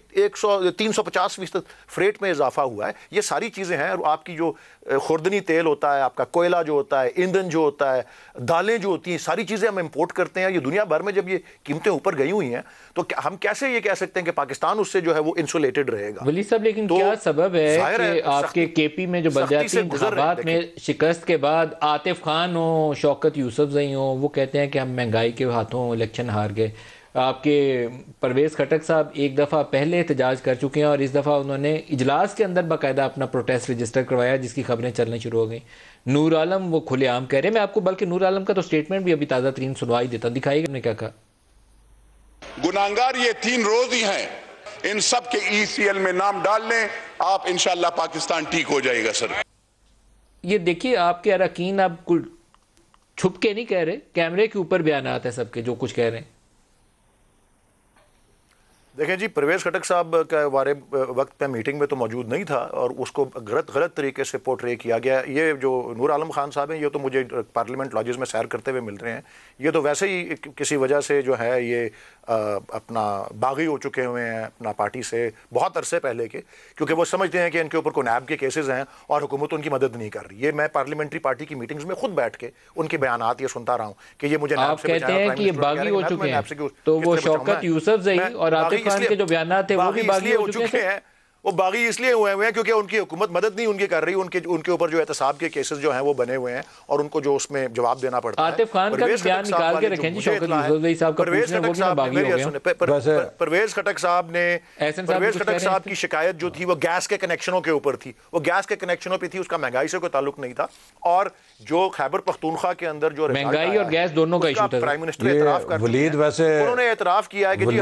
350% फ्रेट में इजाफा हुआ है। ये सारी चीज़ें हैं। और आपकी जो खुर्दनी तेल होता है, आपका कोयला जो होता है, ईंधन जो होता है, दालें जो होती हैं, सारी चीज़ें हम इंपोर्ट करते हैं। ये दुनिया भर में जब ये कीमतें ऊपर गई हुई हैं तो हम कैसे ये कह सकते हैं कि पाकिस्तान उससे जो है वो इंसुलेटेड रहेगा? वली साहब, लेकिन तो क्या सबब है कि आपके केपी में जो बलदियाती इंतखाबात में शिकस्त के बाद आतिफ खान हो, शौकत यूसुफजई हो, वो कहते हैं कि हम महंगाई के हाथों इलेक्शन हार गए। आपके परवेज़ खटक साहब एक दफ़ा पहले एहतजाज कर चुके हैं और इस दफ़ा उन्होंने इजलास के अंदर बाकायदा अपना प्रोटेस्ट रजिस्टर करवाया, जिसकी खबरें चलने शुरू हो गई। नूर आलम वो खुलेआम कह रहे हैं। मैं आपको बल्कि नूर आलम का तो स्टेटमेंट भी अभी ताज़ा तरीन सुनवाई देता, दिखाइएगा हमने क्या कहा। गुनाहगार ये 3 रोज ही हैं, इन सब के ECL में नाम डाल लें आप, इंशाल्लाह पाकिस्तान ठीक हो जाएगा। सर ये देखिए, आपके अरकान अब छुप के नहीं कह रहे, कैमरे के ऊपर बयान है सबके जो कुछ कह रहे हैं। देखें जी, परवेज़ खटक साहब का बारे वक्त पे मीटिंग में तो मौजूद नहीं था और उसको गलत तरीके से पोर्ट्रे किया गया। ये जो नूर आलम खान साहब हैं, ये तो मुझे पार्लियामेंट लॉजेस में सैर करते हुए मिल रहे हैं। ये तो वैसे ही किसी वजह से जो है ये अपना बागी हो चुके हुए हैं अपना पार्टी से बहुत अरसे पहले के, क्योंकि वो समझते हैं कि इनके ऊपर कोई नैब के केसेस हैं और हुकूमत उनकी मदद नहीं कर रही। ये मैं पार्लियामेंट्री पार्टी की मीटिंग्स में खुद बैठ के उनके बयानात ये सुनता रहा हूँ कि ये मुझे आप कहते हैं कि ये बागी हो चुके हैं, तो वो शौकत यूसुफजई और आतिफ खान के जो बयानात थे वो भी बागी हो चुके हैं। वो बागी इसलिए हुए हैं क्योंकि उनकी हुकूमत मदद नहीं उनकी कर रही, उनके ऊपर जो एहतसाब के केसेस जो हैं वो बने हुए हैं और उनको जो उसमें जवाब देना पड़ता है। आतिफ खान का भी बयान निकाल के रखें जी, शौकत यूसुफजई साहब का पूछना वो भी ना बागी हो गए। परवेज़ खटक साहब ने परवेज़ खटक साहब की शिकायत जो थी वो गैस के कनेक्शनों के ऊपर थी। वो गैस के कनेक्शनों पर थी, उसका महंगाई से कोई ताल्लुक नहीं था। और जो खैबर पख्तूनख्वा के अंदर जो महंगाई और गैस दोनों का इशू था, प्राइम मिनिस्टर एतराफ कर उन्होंने एतराफ किया है कि जी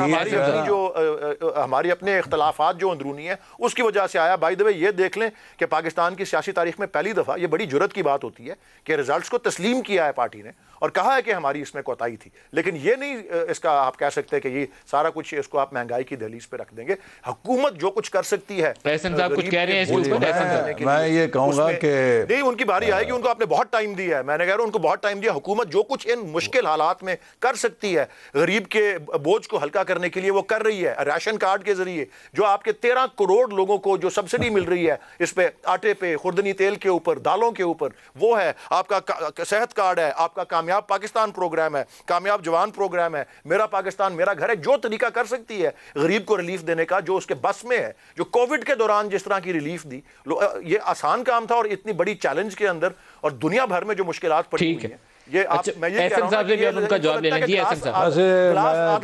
हमारी अपने इख्तलाफात जो अंदरूनी है उसकी वजह से आया। बाय द वे ये देख लें कि पाकिस्तान की सियासी तारीख में पहली दफा ये बड़ी जुर्रत की बात होती है कि रिजल्ट्स को तस्लीम किया है पार्टी ने और कहा है कि हमारी इसमें कोताही थी, लेकिन ये नहीं इसका आप कह सकते कि ये सारा कुछ इसको आप महंगाई की दहलीज पे रख देंगे। हुकूमत जो कुछ कर सकती है, कुछ कह रहे हैं, मैं ये कहूंगा कि नहीं, उनकी बारी आएगी, उनको आपने बहुत टाइम दिया है। मैंने कह रहा हूं उनको बहुत टाइम दिया। हुकूमत जो कुछ इन मुश्किल हालात में कर सकती है, गरीब के बोझ को हल्का करने के लिए वो कर रही है। राशन कार्ड के जरिए जो आपके 13 करोड़ लोगों को जो सब्सिडी मिल रही है, इस पे आटे पे, खुर्दनी तेल के ऊपर, दालों के ऊपर, वो है। आपका सेहत कार्ड है, आपका कामयाब पाकिस्तान प्रोग्राम है, कामयाब जवान प्रोग्राम है, मेरा पाकिस्तान मेरा घर है। जो तरीका कर सकती है गरीब को रिलीफ देने का जो उसके बस में है, जो कोविड के दौरान जिस तरह की रिलीफ दी, ये आसान काम था और इतनी बड़ी चैलेंज के अंदर और दुनिया भर में जो मुश्किलात पड़ी हुई हैं, ये आप मैं ये कह रहा हूं कि उनका जवाब ले लीजिए। मैं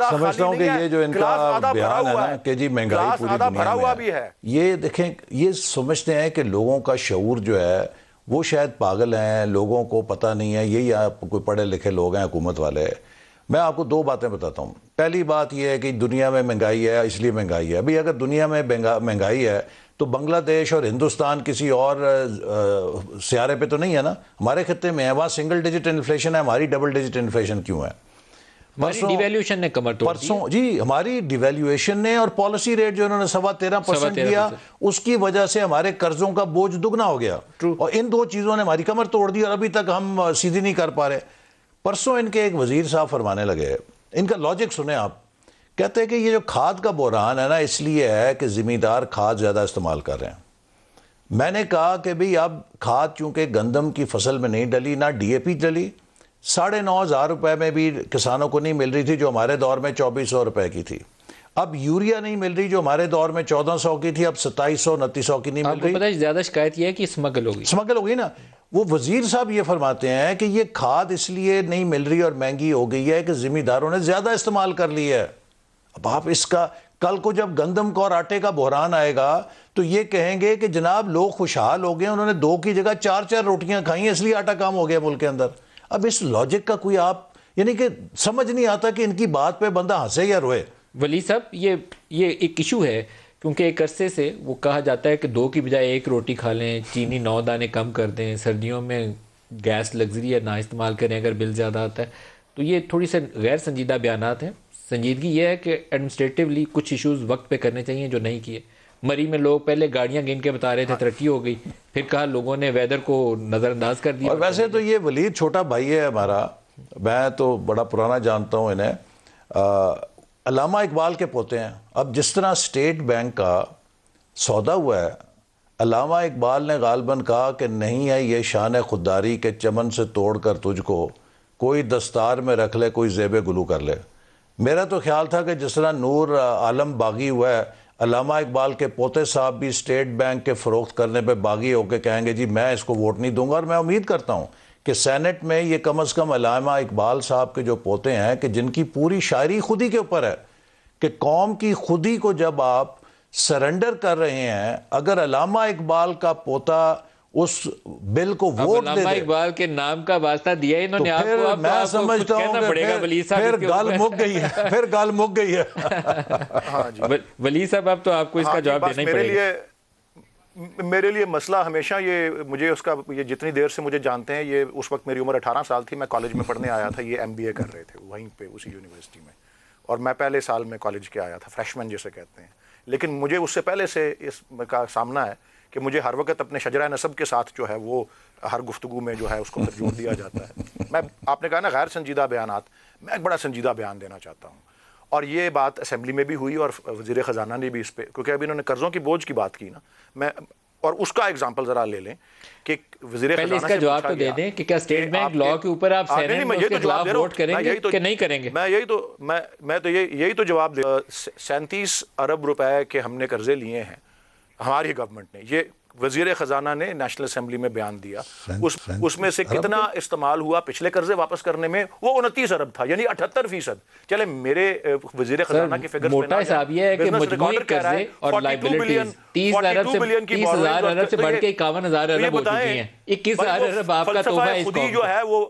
समझता हूं कि ये जो इनका बयान है ना कि जी महंगाई पूरी दुनिया में है, ये देखें, ये समझते हैं कि लोगों का शऊर जो है वो शायद पागल हैं, लोगों को पता नहीं है। यही आप कोई पढ़े लिखे लोग हैं हुकूमत वाले। मैं आपको दो बातें बताता हूँ। पहली बात यह है कि दुनिया में महंगाई है इसलिए महंगाई है। अभी अगर दुनिया में महंगाई है तो बांग्लादेश और हिंदुस्तान किसी और सियारे पे तो नहीं है ना, हमारे खत्ते में है। वहाँ सिंगल डिजिट इन्फ्लेशन है, हमारी डबल डिजिट इन्फ्लेशन क्यों है? डिवैल्यूएशन ने कमर तोड़ दी। परसों जी हमारी डिवैल्यूएशन ने और पॉलिसी रेट जो इन्होंने 13.25% दिया, उसकी वजह से हमारे कर्जों का बोझ दुगना हो गया। और इन दो चीजों ने हमारी कमर तोड़ दी और अभी तक हम सीधी नहीं कर पा रहे। परसों इनके एक वजीर साहब फरमाने लगे, इनका लॉजिक सुने आप। कहते हैं कि ये जो खाद का बहरान है ना, इसलिए है कि जिम्मेदार खाद ज्यादा इस्तेमाल कर रहे हैं। मैंने कहा कि भाई अब खाद चूंकि गंदम की फसल में नहीं डली, ना DAP डली, 9,500 रुपए में भी किसानों को नहीं मिल रही थी जो हमारे दौर में 2,400 रुपए की थी। अब यूरिया नहीं मिल रही जो हमारे दौर में 1,400 की थी, अब 2,700-2,900 की नहीं मिल रही। पता है ज्यादा शिकायत यह है कि स्मगल हो गई ना। वो वजीर साहब ये फरमाते हैं कि ये खाद इसलिए नहीं मिल रही और महंगी हो गई है कि जिम्मेदारों ने ज्यादा इस्तेमाल कर ली है। अब आप इसका कल को जब गंदम का और आटे का बहरान आएगा तो ये कहेंगे कि जनाब लोग खुशहाल हो गए, उन्होंने 2 की जगह 4-4 रोटियां खाई हैं इसलिए आटा कम हो गया मुल्क के अंदर। अब इस लॉजिक का कोई आप यानी कि समझ नहीं आता कि इनकी बात पे बंदा हंसे या रोए। वली साहब ये एक इशू है, क्योंकि एक अरसे से वो कहा जाता है कि 2 की बजाय 1 रोटी खा लें, चीनी 9 दाने कम कर दें, सर्दियों में गैस लग्जरी है ना इस्तेमाल करें अगर बिल ज़्यादा आता है। तो ये थोड़ी से गैर संजीदा बयानात हैं। संजीदगी ये है कि एडमिनिस्ट्रेटिवली कुछ इश्यूज़ वक्त पे करने चाहिए जो नहीं किए। मरी में लोग पहले गाड़ियां गिन के बता रहे थे तरक्की हो गई, फिर कहा लोगों ने वेदर को नज़रअंदाज कर दिया। और वैसे तो ये वलीद छोटा भाई है हमारा, मैं तो बड़ा पुराना जानता हूँ इन्हें। अल्लामा इकबाल के पोते हैं। अब जिस तरह स्टेट बैंक का सौदा हुआ है, अल्लामा इकबाल ने गालबन कहा कि नहीं है ये शान खुददारी के चमन से तोड़ कर तुझको कोई दस्तार में रख ले, कोई ज़ेबे गुलू कर ले। मेरा तो ख्याल था कि जिस तरह नूर आलम बागी हुआ है, अल्लामा इकबाल के पोते साहब भी स्टेट बैंक के फ़रोख्त करने पे बागी होकर कहेंगे जी मैं इसको वोट नहीं दूंगा। और मैं उम्मीद करता हूँ कि सेनेट में ये कम अज़ कम अल्लामा इकबाल साहब के जो पोते हैं कि जिनकी पूरी शायरी खुदी के ऊपर है कि कौम की खुदी को जब आप सरेंडर कर रहे हैं, अगर अल्लामा इकबाल का पोता उस बिल को वोट दे दे, इकबाल के नाम का वास्ता दिया इन्होंने तो आपको, अब मैं समझता हूं फिर गाल मुक गई है, फिर गाल मुक गई है। हाँ जी वली साहब अब तो आपको इसका जवाब देना ही पड़ेगा। मेरे लिए मसला हमेशा ये, मुझे उसका ये जितनी देर से मुझे जानते हैं, ये उस वक्त मेरी उम्र 18 साल थी, मैं कॉलेज में पढ़ने आया था, ये MBA कर रहे थे वहीं पे उसी यूनिवर्सिटी में। और मैं पहले साल में कॉलेज के आया था, फ्रेशमैन जिसे कहते हैं, लेकिन मुझे उससे पहले से इसका सामना है कि मुझे हर वक्त अपने शजरा नसब के साथ जो है वो हर गुफ्तगू में जो है उसको फिर जोड़ दिया जाता है। मैं, आपने कहा ना गैर संजीदा बयानात, मैं एक बड़ा संजीदा बयान देना चाहता हूँ, और ये बात असेंबली में भी हुई और वज़ीर ख़जाना ने भी इस पर, क्योंकि अभी इन्होंने कर्ज़ों की बोझ की बात की ना, मैं और उसका एग्जांपल ज़रा ले लें कि वज़ीर पहले इसका जवाब तो दे दें कि क्या स्टेट बैंक लॉ के ऊपर आप सेनेट में उसके खिलाफ वोट करेंगे कि नहीं करेंगे? मैं तो यही तो जवाब दे। 37 अरब रुपए के हमने कर्जे लिए हैं हमारी गवर्नमेंट ने, ये वज़ीर ख़जाना ने नेशनल असेंबली में बयान दिया। उसमें से कितना इस्तेमाल हुआ पिछले कर्जे वापस करने में? वो 29 अरब था, यानी 78%। चले मेरे वज़ीर ख़जाना की फिगर मोटा हिसाब ये है कि मजमूई कर्जे और लायबिलिटीज 30 अरब से 30,000 अरब से बढ़ के 51,000 अरब हो चुकी हैं। 21,000 अरब आपका तोहफा है खुदी जो है वो,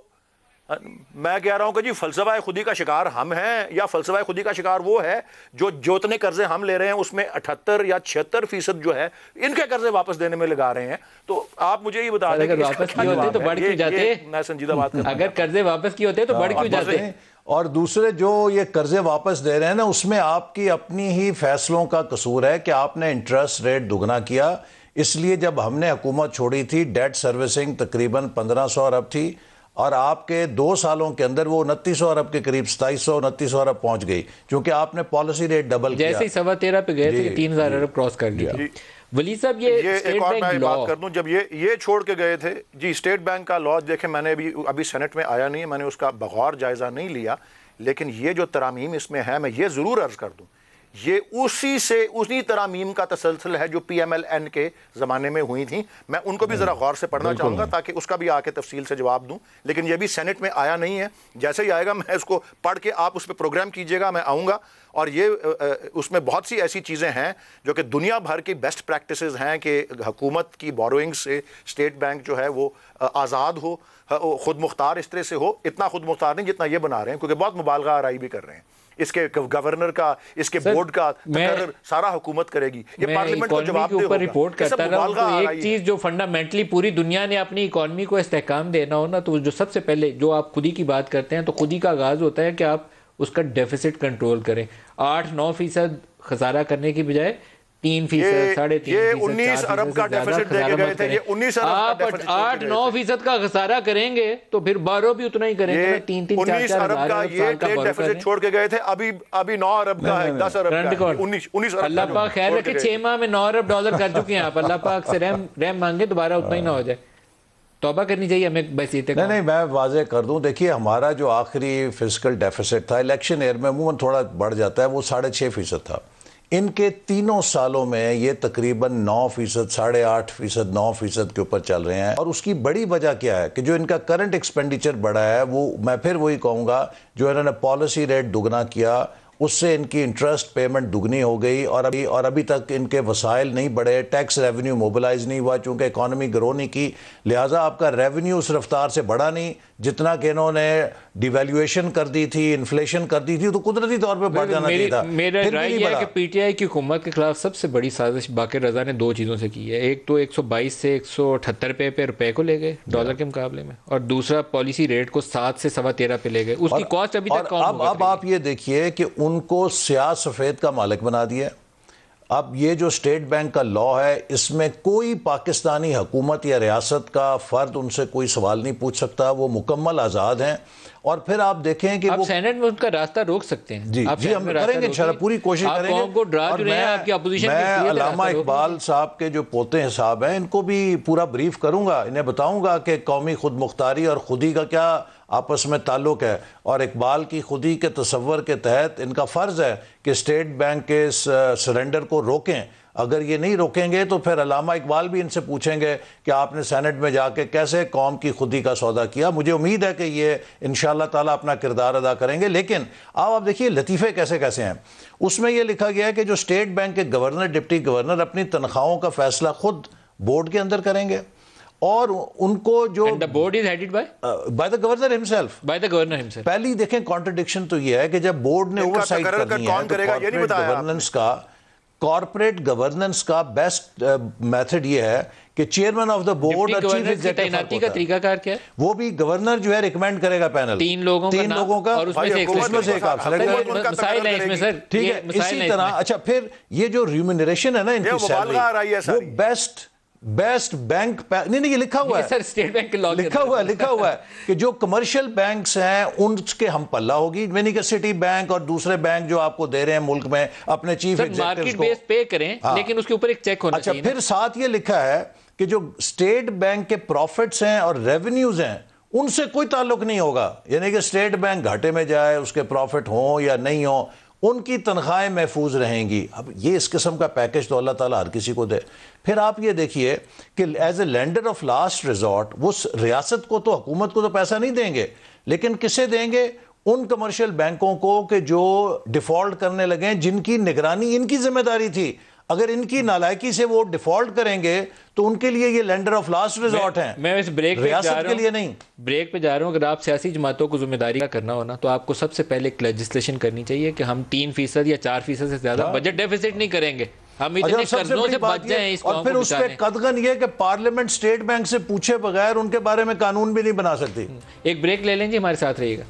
मैं कह रहा हूं कि जी फलसफा खुदी का शिकार हम हैं या फलसफा खुदी का शिकार वो है जो जितने कर्जे हम ले रहे हैं उसमें 78 या 76% जो है इनके कर्जे वापस देने में लगा रहे हैं। तो आप मुझे ये बता दें अगर वापस किए होते तो बढ़ क्यों जाते? मैं संजीदा बात कर रहा हूं, अगर कर्जे वापस किए होते तो बढ़ क्यों जाते? और दूसरे जो ये कर्जे वापस दे रहे हैं ना, उसमें आपकी अपनी ही फैसलों का कसूर है कि आपने इंटरेस्ट रेट दुगना किया। इसलिए जब हमने हुकूमत छोड़ी थी डेट सर्विसिंग तकरीबन 1500 अरब थी और आपके 2 सालों के अंदर वो 2900 अरब के करीब 2700-2900 अरब पहुंच गई, क्योंकि आपने पॉलिसी रेट डबल किया। जैसे ही 13.25 पे गए थे 3000 अरब क्रॉस कर ली। वली साहब ये एक और मैं बात कर दूं, जब ये छोड़ के गए थे जी स्टेट बैंक का लॉ, देखें मैंने अभी सेनेट में आया नहीं है, मैंने उसका बगौर जायजा नहीं लिया, लेकिन ये जो तरामीम इसमें है मैं ये जरूर अर्ज कर दूं, ये उसी तरामीम का तसलसल है जो PMLN के ज़माने में हुई थी। मैं उनको भी ज़रा गौर से पढ़ना चाहूँगा ताकि उसका भी आके तफसील से जवाब दूँ, लेकिन ये भी सेनेट में आया नहीं है। जैसे ही आएगा मैं इसको पढ़ के, आप उस पर प्रोग्राम कीजिएगा, मैं आऊँगा। और ये उसमें बहुत सी ऐसी चीज़ें हैं जो कि दुनिया भर की बेस्ट प्रैक्टिसेस हैं कि हुकूमत की बोरोइंग से स्टेट बैंक जो है वो आज़ाद हो, ख़ुद मुख्तार इस तरह से हो, इतना ख़ुद मुख्तार नहीं जितना ये बना रहे हैं, क्योंकि बहुत मुबालगा आराई भी कर रहे हैं। इसके गवर्नर का, इसके बोर्ड का तकर्रर सारा हुकूमत करेगी। ये पार्लियामेंट को जवाब के ऊपर रिपोर्ट करता रहा हूं, तो एक चीज जो फंडामेंटली पूरी दुनिया ने अपनी इकोनॉमी को इस्तेहकाम देना हो ना, तो जो सबसे पहले जो आप खुदी की बात करते हैं तो खुदी का आगाज होता है कि आप उसका डेफिसिट कंट्रोल करें। 8-9% खसारा करने की बजाय 3%, 3.5%, ये 19 अरब का डेफिसिट देके गए थे। ये 19 अरब आप 8-9% का खसारा करेंगे तो फिर बारो भी उतना ही करेंगे ना, 3-4 अरब का ये डेफिसिट छोड़ के गए थे। अभी 9 अरब का है, 10 अरब का है, 19 अरब। अल्लाह पाक खैर रखे, 6 माह में 9 अरब डॉलर कर चुके हैं आप। अल्लाह पाक से रहम मांगे दोबारा उतना ही ना हो जाए। तौबा करनी चाहिए हमें बस। नहीं, मैं वाज़ेह कर दूं, देखिए हमारा जो आखिरी फिजिकल डेफिसिट था इलेक्शन ईयर में अमूमन थोड़ा बढ़ जाता है, वो 6.5% था। इनके तीनों सालों में ये तकरीबन 9%, 8.5%, 9% के ऊपर चल रहे हैं। और उसकी बड़ी वजह क्या है कि जो इनका करंट एक्सपेंडिचर बढ़ा है, वो मैं फिर वही कहूँगा, जो इन्होंने पॉलिसी रेट दुगना किया उससे इनकी इंटरेस्ट पेमेंट दुगनी हो गई और अभी तक इनके वसाइल नहीं बढ़े, टैक्स रेवेन्यू मोबिलाइज नहीं हुआ, चूँकि इकॉनमी ग्रो नहीं की, लिहाजा आपका रेवेन्यू उस रफ्तार से बढ़ा नहीं जितना कि इन्होंने डिवेल्यूएशन कर दी थी, इन्फ्लेशन कर दी थी, तो कुदरती तौर पे बढ़ जाना चाहिए था। मेरा राय यह है कि PTI की हुकूमत के खिलाफ सबसे बड़ी साजिश बाक़िर रज़ा ने 2 चीज़ों से की है। एक तो 122 से 178 पे रुपए को ले गए डॉलर के मुकाबले में, और दूसरा पॉलिसी रेट को 7 से 13.25 पे ले गए। उसकी कॉस्ट अभी तक कौन होगा? अब आप ये देखिए कि उनको स्याह सफ़ेद का मालिक बना दिया। अब ये जो स्टेट बैंक का लॉ है, इसमें कोई पाकिस्तानी हुकूमत या रियासत का फ़र्द उनसे कोई सवाल नहीं पूछ सकता, वो मुकम्मल आज़ाद हैं। और फिर आप देखें कि वो सेनेट में उनका रास्ता रोक सकते हैं। जी जी, हम करेंगे इंशाल्लाह, पूरी कोशिश करेंगे। और मैं अल्लामा इकबाल साहब के जो पोते साहब हैं, इनको भी पूरा ब्रीफ करूंगा, इन्हें बताऊंगा कि कौमी खुद मुख्तारी और खुदी का क्या आपस में ताल्लुक है, और इकबाल की खुदी के तसव्वुर के तहत इनका फ़र्ज़ है कि स्टेट बैंक के सरेंडर को रोकें। अगर ये नहीं रोकेंगे तो फिर अल्लामा इकबाल भी इनसे पूछेंगे कि आपने सेनेट में जाके कैसे कौम की खुदी का सौदा किया। मुझे उम्मीद है कि ये इंशाअल्लाह ताला अपना किरदार अदा करेंगे। लेकिन आप देखिए लतीफ़े कैसे कैसे हैं। उसमें यह लिखा गया है कि जो स्टेट बैंक के गवर्नर, डिप्टी गवर्नर अपनी तनख्वाहों का फैसला खुद बोर्ड के अंदर करेंगे, और उनको जो board is headed by the governor himself, पहली देखें कॉन्ट्रडिक्शन तो यह है कि जब बोर्ड ने ओवरसाइट करनी है तो कॉर्पोरेट गवर्नेंस का बेस्ट मेथड ये है कि चेयरमैन ऑफ द बोर्ड और चीफ एग्जीक्यूटिव का तरीकाकार क्या है? वो भी गवर्नर जो है रिकमेंड करेगा पैनल, तीन लोगों का और उसमें से एक आप सेलेक्ट करेंगे। मिसाइल है इसमें सर, ठीक है। इसी तरह अच्छा फिर ये जो रिम्यूनरेशन है ना इनकी सैलरी, वो बेस्ट बैंक नहीं ये लिखा हुआ है सर, स्टेट बैंक के लॉ लिखा हुआ है कि जो कमर्शियल बैंक्स हैं उनके हम पल्ला होगी, यानी कि सिटी बैंक और दूसरे बैंक जो आपको दे रहे हैं मुल्क में अपने चीफ मार्केट बेस पे करें, लेकिन उसके ऊपर एक चेक होना चाहिए। फिर साथ ये लिखा है कि जो स्टेट बैंक के प्रॉफिट्स हैं और रेवेन्यूज हैं उनसे कोई ताल्लुक नहीं होगा, यानी कि स्टेट बैंक घाटे में जाए, उसके प्रॉफिट हो या नहीं हो, उनकी तनख्वाहें महफूज रहेंगी। अब ये इस किस्म का पैकेज तो अल्लाह ताला हर किसी को दे। फिर आप ये देखिए कि as a lender of last resort वो रियासत को तो, हुकूमत को तो पैसा नहीं देंगे, लेकिन किसे देंगे? उन कमर्शियल बैंकों को कि जो डिफॉल्ट करने लगे, जिनकी निगरानी इनकी जिम्मेदारी थी। अगर इनकी नालायकी से वो डिफॉल्ट करेंगे तो उनके लिए ये लेंडर ऑफ लास्ट रिजॉर्ट है। मैं इस ब्रेक पे जा रहा हूं, के लिए नहीं, ब्रेक पे जा रहा हूं। अगर आप सियासी जमातों को जिम्मेदारी का करना हो ना, तो आपको सबसे पहले एक लेजिस्लेशन करनी चाहिए कि हम 3% या 4% से ज्यादा बजट डेफिसिट नहीं करेंगे, हम इतने कर्जों से बच जाएं। और फिर उस पर कदगन ये कि पार्लियामेंट स्टेट बैंक से पूछे बगैर उनके बारे में कानून भी नहीं बना सकती। एक ब्रेक ले लेंगे, हमारे साथ रहिएगा।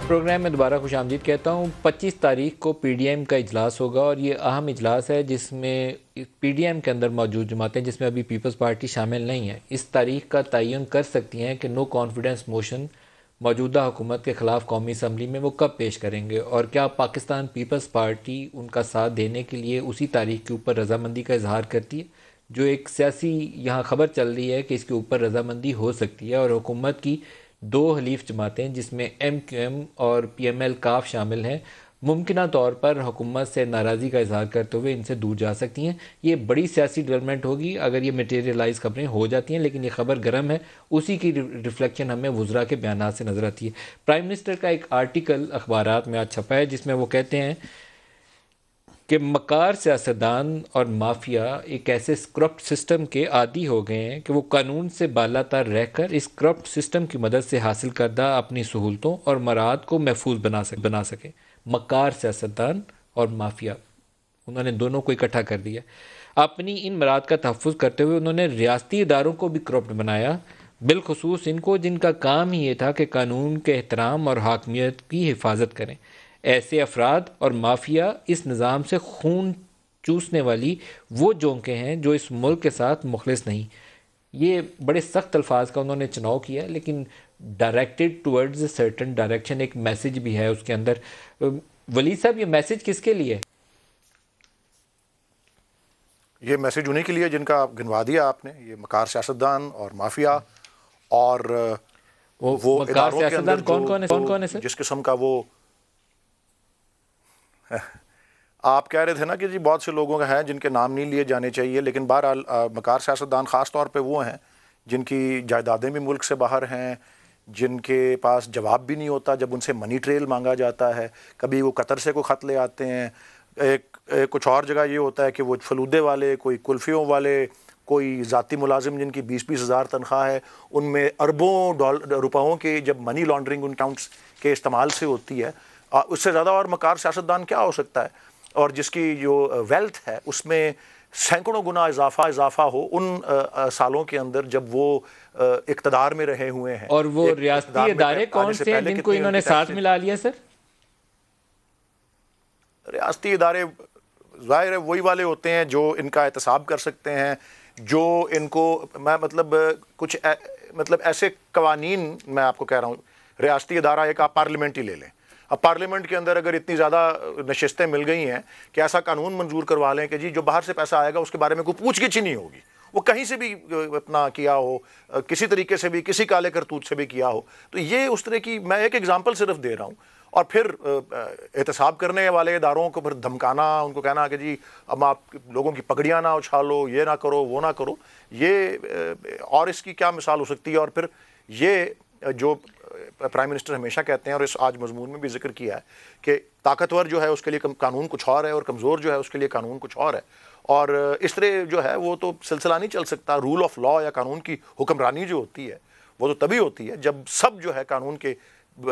प्रोग्राम में दोबारा खुश आमदीद कहता हूँ। 25 तारीख को PDM का इजलास होगा और ये अहम इजलास है जिसमें PDM के अंदर मौजूद जमातें, जिसमें अभी पीपल्स पार्टी शामिल नहीं है, इस तारीख का तयन कर सकती हैं कि नो कॉन्फिडेंस मोशन मौजूदा हुकूमत के ख़िलाफ़ कौमी असम्बली में वो कब पेश करेंगे, और क्या पाकिस्तान पीपल्स पार्टी उनका साथ देने के लिए उसी तारीख के ऊपर रजामंदी का इजहार करती है। जो एक सियासी यहाँ ख़बर चल रही है कि इसके ऊपर रजामंदी हो सकती है और हुकूमत की 2 हलीफ जमातें जिसमें MQM और PML काफ शामिल हैं, मुमकिना तौर पर हुकूमत से नाराज़गी का इजहार करते हुए इनसे दूर जा सकती हैं। ये बड़ी सियासी डेवलपमेंट होगी अगर ये मटेरियलाइज खबरें हो जाती हैं, लेकिन ये खबर गर्म है, उसी की रिफ्लेक्शन हमें वुज़रा के बयान से नज़र आती है। प्राइम मिनिस्टर का एक आर्टिकल अखबारात में आज छपा है जिसमें वो कहते हैं कि मकार सियासतदान और माफिया एक ऐसे करप्ट सिस्टम के आदी हो गए हैं कि वो कानून से बालातर रहकर इस करप्ट सिस्टम की मदद से हासिल करदा अपनी सहूलतों और मराद को महफूज बना सके। मकार सियासतदान और माफिया, उन्होंने दोनों को इकट्ठा कर दिया। अपनी इन मराद का तहफ़्फ़ुज़ करते हुए उन्होंने रियासती इदारों को भी करप्ट बनाया, बिलखुसूस इनको जिनका काम ही ये था कि कानून के एहतराम और हाकमियत की हिफाजत करें। ऐसे अफराद और माफिया इस निज़ाम से खून चूसने वाली वो जोंके हैं जो इस मुल्क के साथ मुखलिस नहीं। ये बड़े सख्त अल्फाज का उन्होंने चुनाव किया, लेकिन डायरेक्टेड टुवर्ड्स सर्टन डायरेक्शन, एक मैसेज भी है उसके अंदर। वली साहब, ये मैसेज किसके लिए? ये मैसेज उन्हीं के लिए जिनका गिनवा दिया आपने, ये मकार सियासतदान और माफिया और वो मकार सियासतदान कौन है सर? जिस किस्म का वो आप कह रहे थे ना कि जी बहुत से लोगों का है जिनके नाम नहीं लिए जाने चाहिए, लेकिन बहरहाल मकार सियासतदान ख़ास तौर पे वो हैं जिनकी जायदादें भी मुल्क से बाहर हैं, जिनके पास जवाब भी नहीं होता जब उनसे मनी ट्रेल मांगा जाता है। कभी वो कतर से कोई ख़त ले आते हैं, कुछ और जगह ये होता है कि वो फलूदे वाले, कोई कुल्फ़ियों वाले, कोई ज़ाती मुलाजिम जिनकी 20-20 हज़ार तनख्वाह है, उनमें अरबों रुपयों के जब मनी लॉन्ड्रिंग उन अकाउंट्स के इस्तेमाल से होती है, उससे ज़्यादा और मकार सियासतदान क्या हो सकता है? और जिसकी जो वेल्थ है उसमें सैकड़ों गुना इजाफा हो उन सालों के अंदर जब वो इक़्तिदार में रहे हुए हैं। और वो रियासती इदारे कौन से हैं जिनको इन्होंने साथ मिला लिया सर? रियासती इदारे ज़ाहिर है वही वाले होते हैं जो इनका एहतसाब कर सकते हैं, जो इनको मतलब ऐसे कवानीन, मैं आपको कह रहा हूँ, रियासती इदारा एक आप पार्लियामेंट ही ले लें। अब पार्लियामेंट के अंदर अगर इतनी ज़्यादा नशिस्तें मिल गई हैं कि ऐसा कानून मंजूर करवा लें कि जी जो बाहर से पैसा आएगा उसके बारे में कोई पूछगिछ ही नहीं होगी, वो कहीं से भी अपना किया हो, किसी तरीके से भी, किसी काले करतूत से भी किया हो, तो ये उस तरह की, मैं एक एग्जांपल सिर्फ दे रहा हूँ। और फिर एहतसाब करने वाले इदारों को फिर धमकाना, उनको कहना कि जी अब आप लोगों की पगड़ियाँ ना उछालो, ये ना करो, वो ना करो, ये और इसकी क्या मिसाल हो सकती है? और फिर ये जो प्राइम मिनिस्टर हमेशा कहते हैं और इस आज मजमून में भी जिक्र किया है कि ताकतवर जो है उसके लिए कानून कुछ और है और कमज़ोर जो है उसके लिए कानून कुछ और है, और इस तरह जो है वो तो सिलसिला नहीं चल सकता। रूल ऑफ लॉ या कानून की हुक्मरानी जो होती है वो तो तभी होती है जब सब जो है कानून के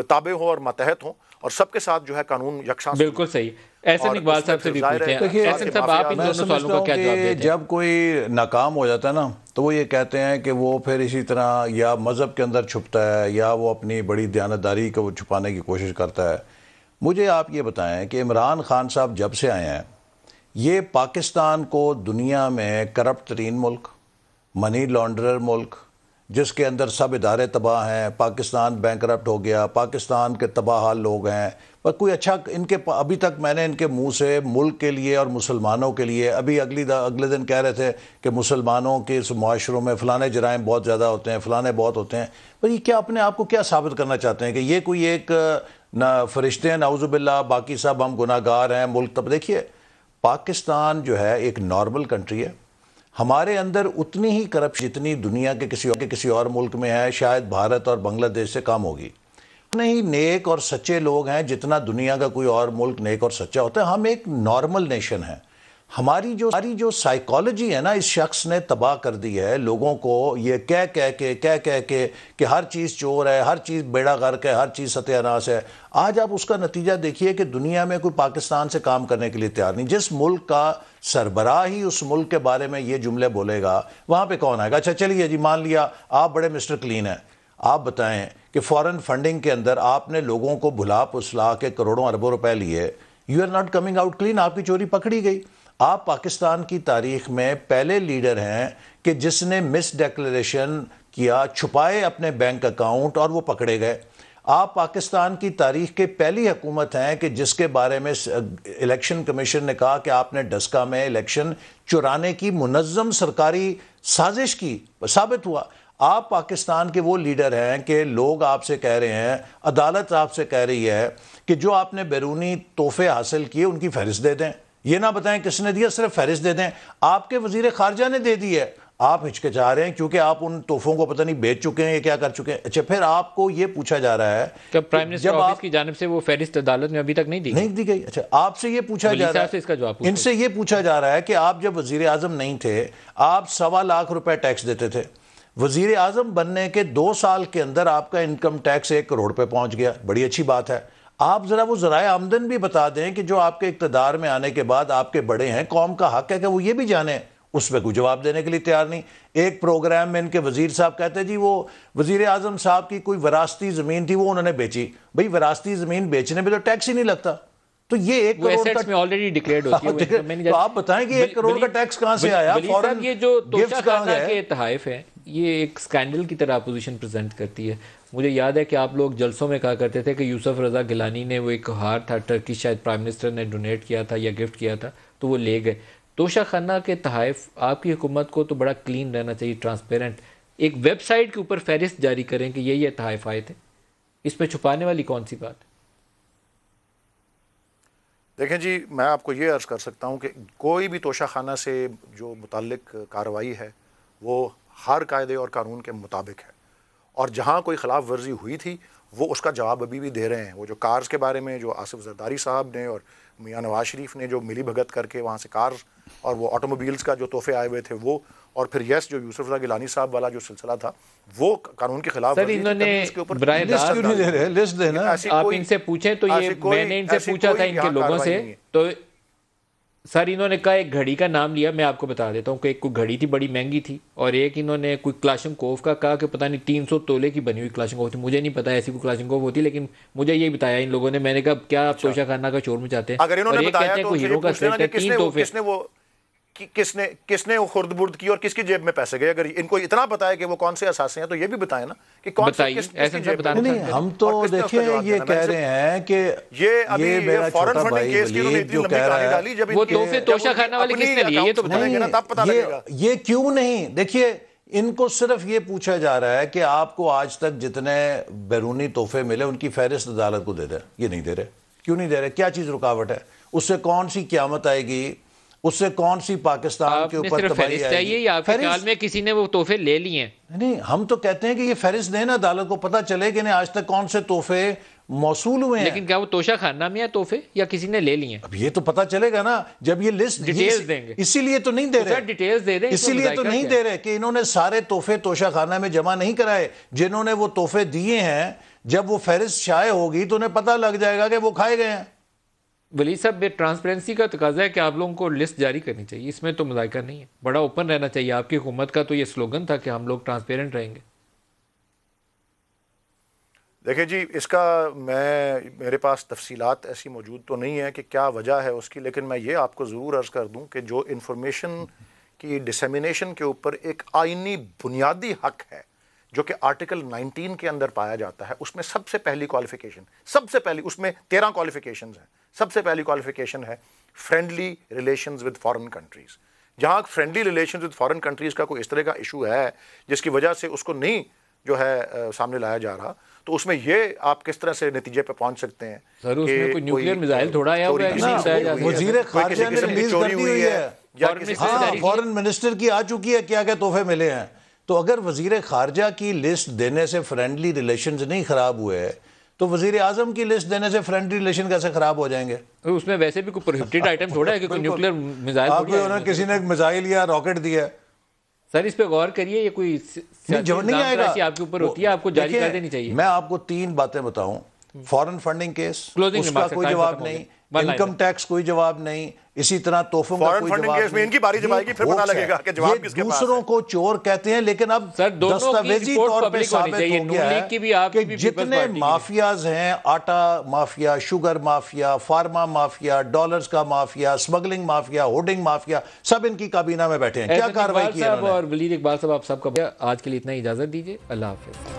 ताबे हो और मातहत हो और सबके साथ जो है कानून यकसा। बिल्कुल सही। एहसन इकबाल साहब से भी पूछते हैं। एहसन साहब, आप इन दोनों सवालों का क्या जवाब देते हैं? जब कोई नाकाम हो जाता है ना, तो वो ये कहते हैं कि वो फिर इसी तरह या मज़हब के अंदर छुपता है या वो अपनी बड़ी दयानतदारी को छुपाने की कोशिश करता है। मुझे आप ये बताएं कि इमरान खान साहब जब से आए हैं, ये पाकिस्तान को दुनिया में करप्ट तरीन मुल्क, मनी लॉन्ड्रर मुल्क, जिसके अंदर सब इदारे तबाह हैं, पाकिस्तान बैंकरप्ट हो गया, पाकिस्तान के तबाह हाल लोग हैं, पर कोई अच्छा इनके अभी तक मैंने इनके मुंह से मुल्क के लिए और मुसलमानों के लिए, अभी अगले दिन कह रहे थे कि मुसलमानों के इस मुआशरों में फ़लाने जराइम बहुत ज़्यादा होते हैं, फ़लाने बहुत होते हैं, पर ये क्या अपने आप को क्या साबित करना चाहते हैं कि ये कोई एक ना फरिश्ते हैं, नाउज़ुबिल्लाह, बाकी सब हम गुनाहगार हैं मुल्क। तब देखिए, पाकिस्तान जो है एक नॉर्मल कंट्री है, हमारे अंदर उतनी ही करप्शन जितनी दुनिया के किसी और मुल्क में है, शायद भारत और बांग्लादेश से कम होगी। नहीं नेक और सच्चे लोग हैं जितना दुनिया का कोई और मुल्क नेक और सच्चा होता है। हम एक नॉर्मल नेशन है। हमारी जो साइकोलॉजी है ना, इस शख्स ने तबाह कर दी है लोगों को, ये कह कह के कि हर चीज़ चोर है, हर चीज़ बेड़ा गर्क है, हर चीज़ सत्यानाश है। आज आप उसका नतीजा देखिए कि दुनिया में कोई पाकिस्तान से काम करने के लिए तैयार नहीं। जिस मुल्क का सरबराह ही उस मुल्क के बारे में ये जुमले बोलेगा, वहाँ पे कौन आएगा? अच्छा चलिए जी, मान लिया आप बड़े मिस्टर क्लीन हैं, आप बताएं कि फॉरेन फंडिंग के अंदर आपने लोगों को भुला पुसला के करोड़ों अरबों रुपए लिए, you are not coming out clean, आपकी चोरी पकड़ी गई। आप पाकिस्तान की तारीख में पहले लीडर हैं कि जिसने मिस डिक्लेरेशन किया, छुपाए अपने बैंक अकाउंट और वो पकड़े गए। आप पाकिस्तान की तारीख के पहली हुकूमत हैं कि जिसके बारे में इलेक्शन कमीशन ने कहा कि आपने डस्का में इलेक्शन चुराने की मुनज़्ज़म सरकारी साजिश की, साबित हुआ। आप पाकिस्तान के वो लीडर हैं कि लोग आपसे कह रहे हैं, अदालत आपसे कह रही है कि जो आपने बैरूनी तोहफे हासिल किए उनकी फहरिस्त दे दें। ये ना बताएं किसने दिया, सिर्फ फहरिस्त दे दें। आपके वजीर खारजा ने दे दी है, आप हिचकिचा रहे हैं क्योंकि आप उन तोहफों को पता नहीं बेच चुके हैं या क्या कर चुके हैं। अच्छा, फिर आपको ये पूछा जा रहा है कि प्राइम मिनिस्टर ऑफिस की जानिब से वो फहरिस्त अदालत में अभी तक नहीं दी गई। अच्छा, आपसे ये पूछा जा रहा है, इसका जवाब इनसे ये पूछा जा रहा है कि आप जब वजीर आजम नहीं थे, आप 1.25 लाख रुपए टैक्स देते थे। वजीर आजम बनने के 2 साल के अंदर आपका इनकम टैक्स 1 करोड़ पे पहुंच गया, बड़ी अच्छी बात है। आप जरा वो ज़राए आमदन भी बता दें कि जो आपके इक़्तिदार में आने के बाद आपके बड़े हैं, कौम का हक है कि वो ये भी जाने। उस पर कोई जवाब देने के लिए तैयार नहीं। एक प्रोग्राम में इनके वजीर साहब कहते हैं जी वो वजीर आजम साहब की कोई विरासती ज़मीन थी, वो उन्होंने बेची। भाई विरासती ज़मीन बेचने में तो टैक्स ही नहीं लगता, तो ये 1 करोड़ का में ऑलरेडी डिक्लेयर्ड होती है। तो आप बताएं कि 1 करोड़ का टैक्स कहां से आया? फॉरेन ये जो तोशाखाना के तहाइफ हैं, ये एक स्कैंडल की तरह अपोजिशन प्रेजेंट करती है। मुझे याद है कि आप लोग जलसों में कहा करते थे कि यूसुफ रजा गिलानी ने वो एक हार था, टर्की शायद प्राइम मिनिस्टर ने डोनेट किया था या गिफ्ट किया था, तो वो ले गए। तोशाखाना के तहाइफ, आपकी हुकूमत को तो बड़ा क्लीन रहना चाहिए, ट्रांसपेरेंट। एक वेबसाइट के ऊपर फहरिस्त जारी करें कि ये तहाइफ आए थे, इसमें छुपाने वाली कौन सी बात? देखें जी, मैं आपको ये अर्ज़ कर सकता हूँ कि कोई भी तोशाखाना से जो मुताल्लिक कार्रवाई है वो हर कायदे और कानून के मुताबिक है, और जहाँ कोई ख़िलाफ़ वर्जी हुई थी वो उसका जवाब अभी भी दे रहे हैं। वो जो कार्स के बारे में जो आसिफ जरदारी साहब ने और मियाँ नवाज शरीफ ने जो मिली भगत करके वहाँ से कार्स और वो ऑटोमोबाइल्स का जो तोहफे आए हुए थे वो, और फिर यस जो यूसुफ रजा गिलानी साहब वाला जो सिलसिला था वो कानून के खिलाफ। सर इन्होंने लिस्ट देना, आप इनसे पूछें तो ये मैंने इनसे पूछा था इनके लोगों से, तो सर इन्होंने कहा एक घड़ी का नाम लिया, मैं आपको बता देता हूँ कि एक कोई घड़ी थी बड़ी महंगी थी, और एक इन्होंने कोई क्लाशनकोव का कहा कि पता नहीं 300 तोले की बनी हुई क्लाशनकोव थी। मुझे नहीं पता ऐसी कोई क्लाशनकोव होती, लेकिन मुझे यही बताया इन लोगों ने। मैंने कहा क्या आप तोशाखाना का शोर मचाते हैं? अगर इन्होंने बताया तो हीरो का सेट है, 3 तोहफे, किसने वो खुर्द-बुर्द की और किसकी जेब में पैसे गए? अगर इनको इतना पता है कि वो कौन से असासे हैं तो ये भी बताए ना कि कौन से किसकी जेब में। नहीं, हम तो देखिए ये कह रहे हैं कि ये अभी फॉरेन फंडिंग केस की उन्होंने इतनी लंबी कहानी डाली, जब वो तोहफे तोशाखाना वाले किसने लिए ये तो बताएंगे ना, तब पता लगेगा। ये क्यों नहीं? देखिए इनको सिर्फ ये पूछा जा रहा है कि आपको आज तक जितने बैरूनी तोहफे मिले उनकी फहरिस्त अदालत को दे दे। ये नहीं दे रहे, क्यों नहीं दे रहे? क्या चीज रुकावट है? उससे कौन सी क़यामत आएगी? उससे कौन सी पाकिस्तान के ऊपर तबाही चाहिए, या आपके ख्याल में किसी ने वो तोहफे ले लिए हैं? नहीं, हम तो कहते हैं कि ये फहरिस्त देना, अदालत को पता चले कि आज तक कौन से तोहफे मौसूल हुए हैं। लेकिन क्या वो तोशाखाना में है तोहफे या किसी ने ले लिए? अब ये तो पता चलेगा ना जब ये लिस्ट डिटेल्स देंगे। इसीलिए तो नहीं दे रहे, डिटेल्स दे दें, इसीलिए तो नहीं दे रहे कि इन्होंने सारे तोहफे तोशाखाना में जमा नहीं कराए। जिन्होंने वो तोहफे दिए हैं, जब वो फहरिस्त शाये होगी तो उन्हें पता लग जाएगा कि वो खाए गए हैं। वली साहब, ट्रांसपेरेंसी का तकाजा है कि आप लोगों को लिस्ट जारी करनी चाहिए, इसमें तो मज़ायका नहीं है, बड़ा ओपन रहना चाहिए। आपकी हुकूमत का तो ये स्लोगन था कि हम लोग ट्रांसपेरेंट रहेंगे। देखिए जी, इसका मेरे पास तफसीलात ऐसी मौजूद तो नहीं है कि क्या वजह है उसकी, लेकिन मैं ये आपको ज़रूर अर्ज़ कर दूं कि जो इंफॉर्मेशन की डिसेमिनेशन के ऊपर एक आइनी बुनियादी हक है जो कि आर्टिकल 19 के अंदर पाया जाता है, उसमें सबसे पहली क्वालिफिकेशन, सबसे पहली, उसमें 13 क्वालिफिकेशंस हैं। सबसे पहली क्वालिफिकेशन है friendly relations with foreign countries. जहाँ friendly relations with foreign countries का कोई इस तरह का इशू है जिसकी वजह से उसको नहीं जो है सामने लाया जा रहा, तो उसमें ये आप किस तरह से नतीजे पे पहुंच सकते हैं? सर, उसमें कोई न्यूक्लियर मिसाइल थोड़ा आया हुआ है, वजीर खारजा ने रिलीज कर दी हुई है, फॉरेन मिनिस्टर की आ चुकी है, क्या क्या तोहफे मिले हैं। तो अगर वजीर खारजा की लिस्ट देने से फ्रेंडली रिलेशंस नहीं खराब हुए तो वजीर आजम की लिस्ट देने से फ्रेंडली रिलेशन कैसे खराब हो जाएंगे? उसमें वैसे भी कोई प्रोहिबिटेड आइटम थोड़ा है कि कोई न्यूक्लियर मिसाइल, आपको किसी ने मिसाइल या रॉकेट दिया। सर, इस पे गौर करिए, ये कोई नहीं आएगा, आपके ऊपर होती है, आपको जारी कर देनी चाहिए। मैं आपको 3 बातें बताऊं। फॉरेन फंडिंग केस, उसका कोई जवाब नहीं, इनकम टैक्स कोई जवाब नहीं, इसी तरह तोहफों का कोई जवाब नहीं। में इनकी बारी जब आएगी फिर पता लगेगा कि जवाब किसके पास है। दूसरों को चोर कहते हैं, लेकिन अब दस्तावेजी तौर पे साबित हो गया है कि जितने माफियाज हैं, आटा mafia, sugar mafia, pharma mafia, dollars का mafia, smuggling mafia, hoarding mafia, सब इनकी काबीना में बैठे हैं। क्या कार्रवाई की है? और वलीद इकबाल साहब, आप सबका आज के लिए इतना इजाजत दीजिए। अल्लाह हाफिज।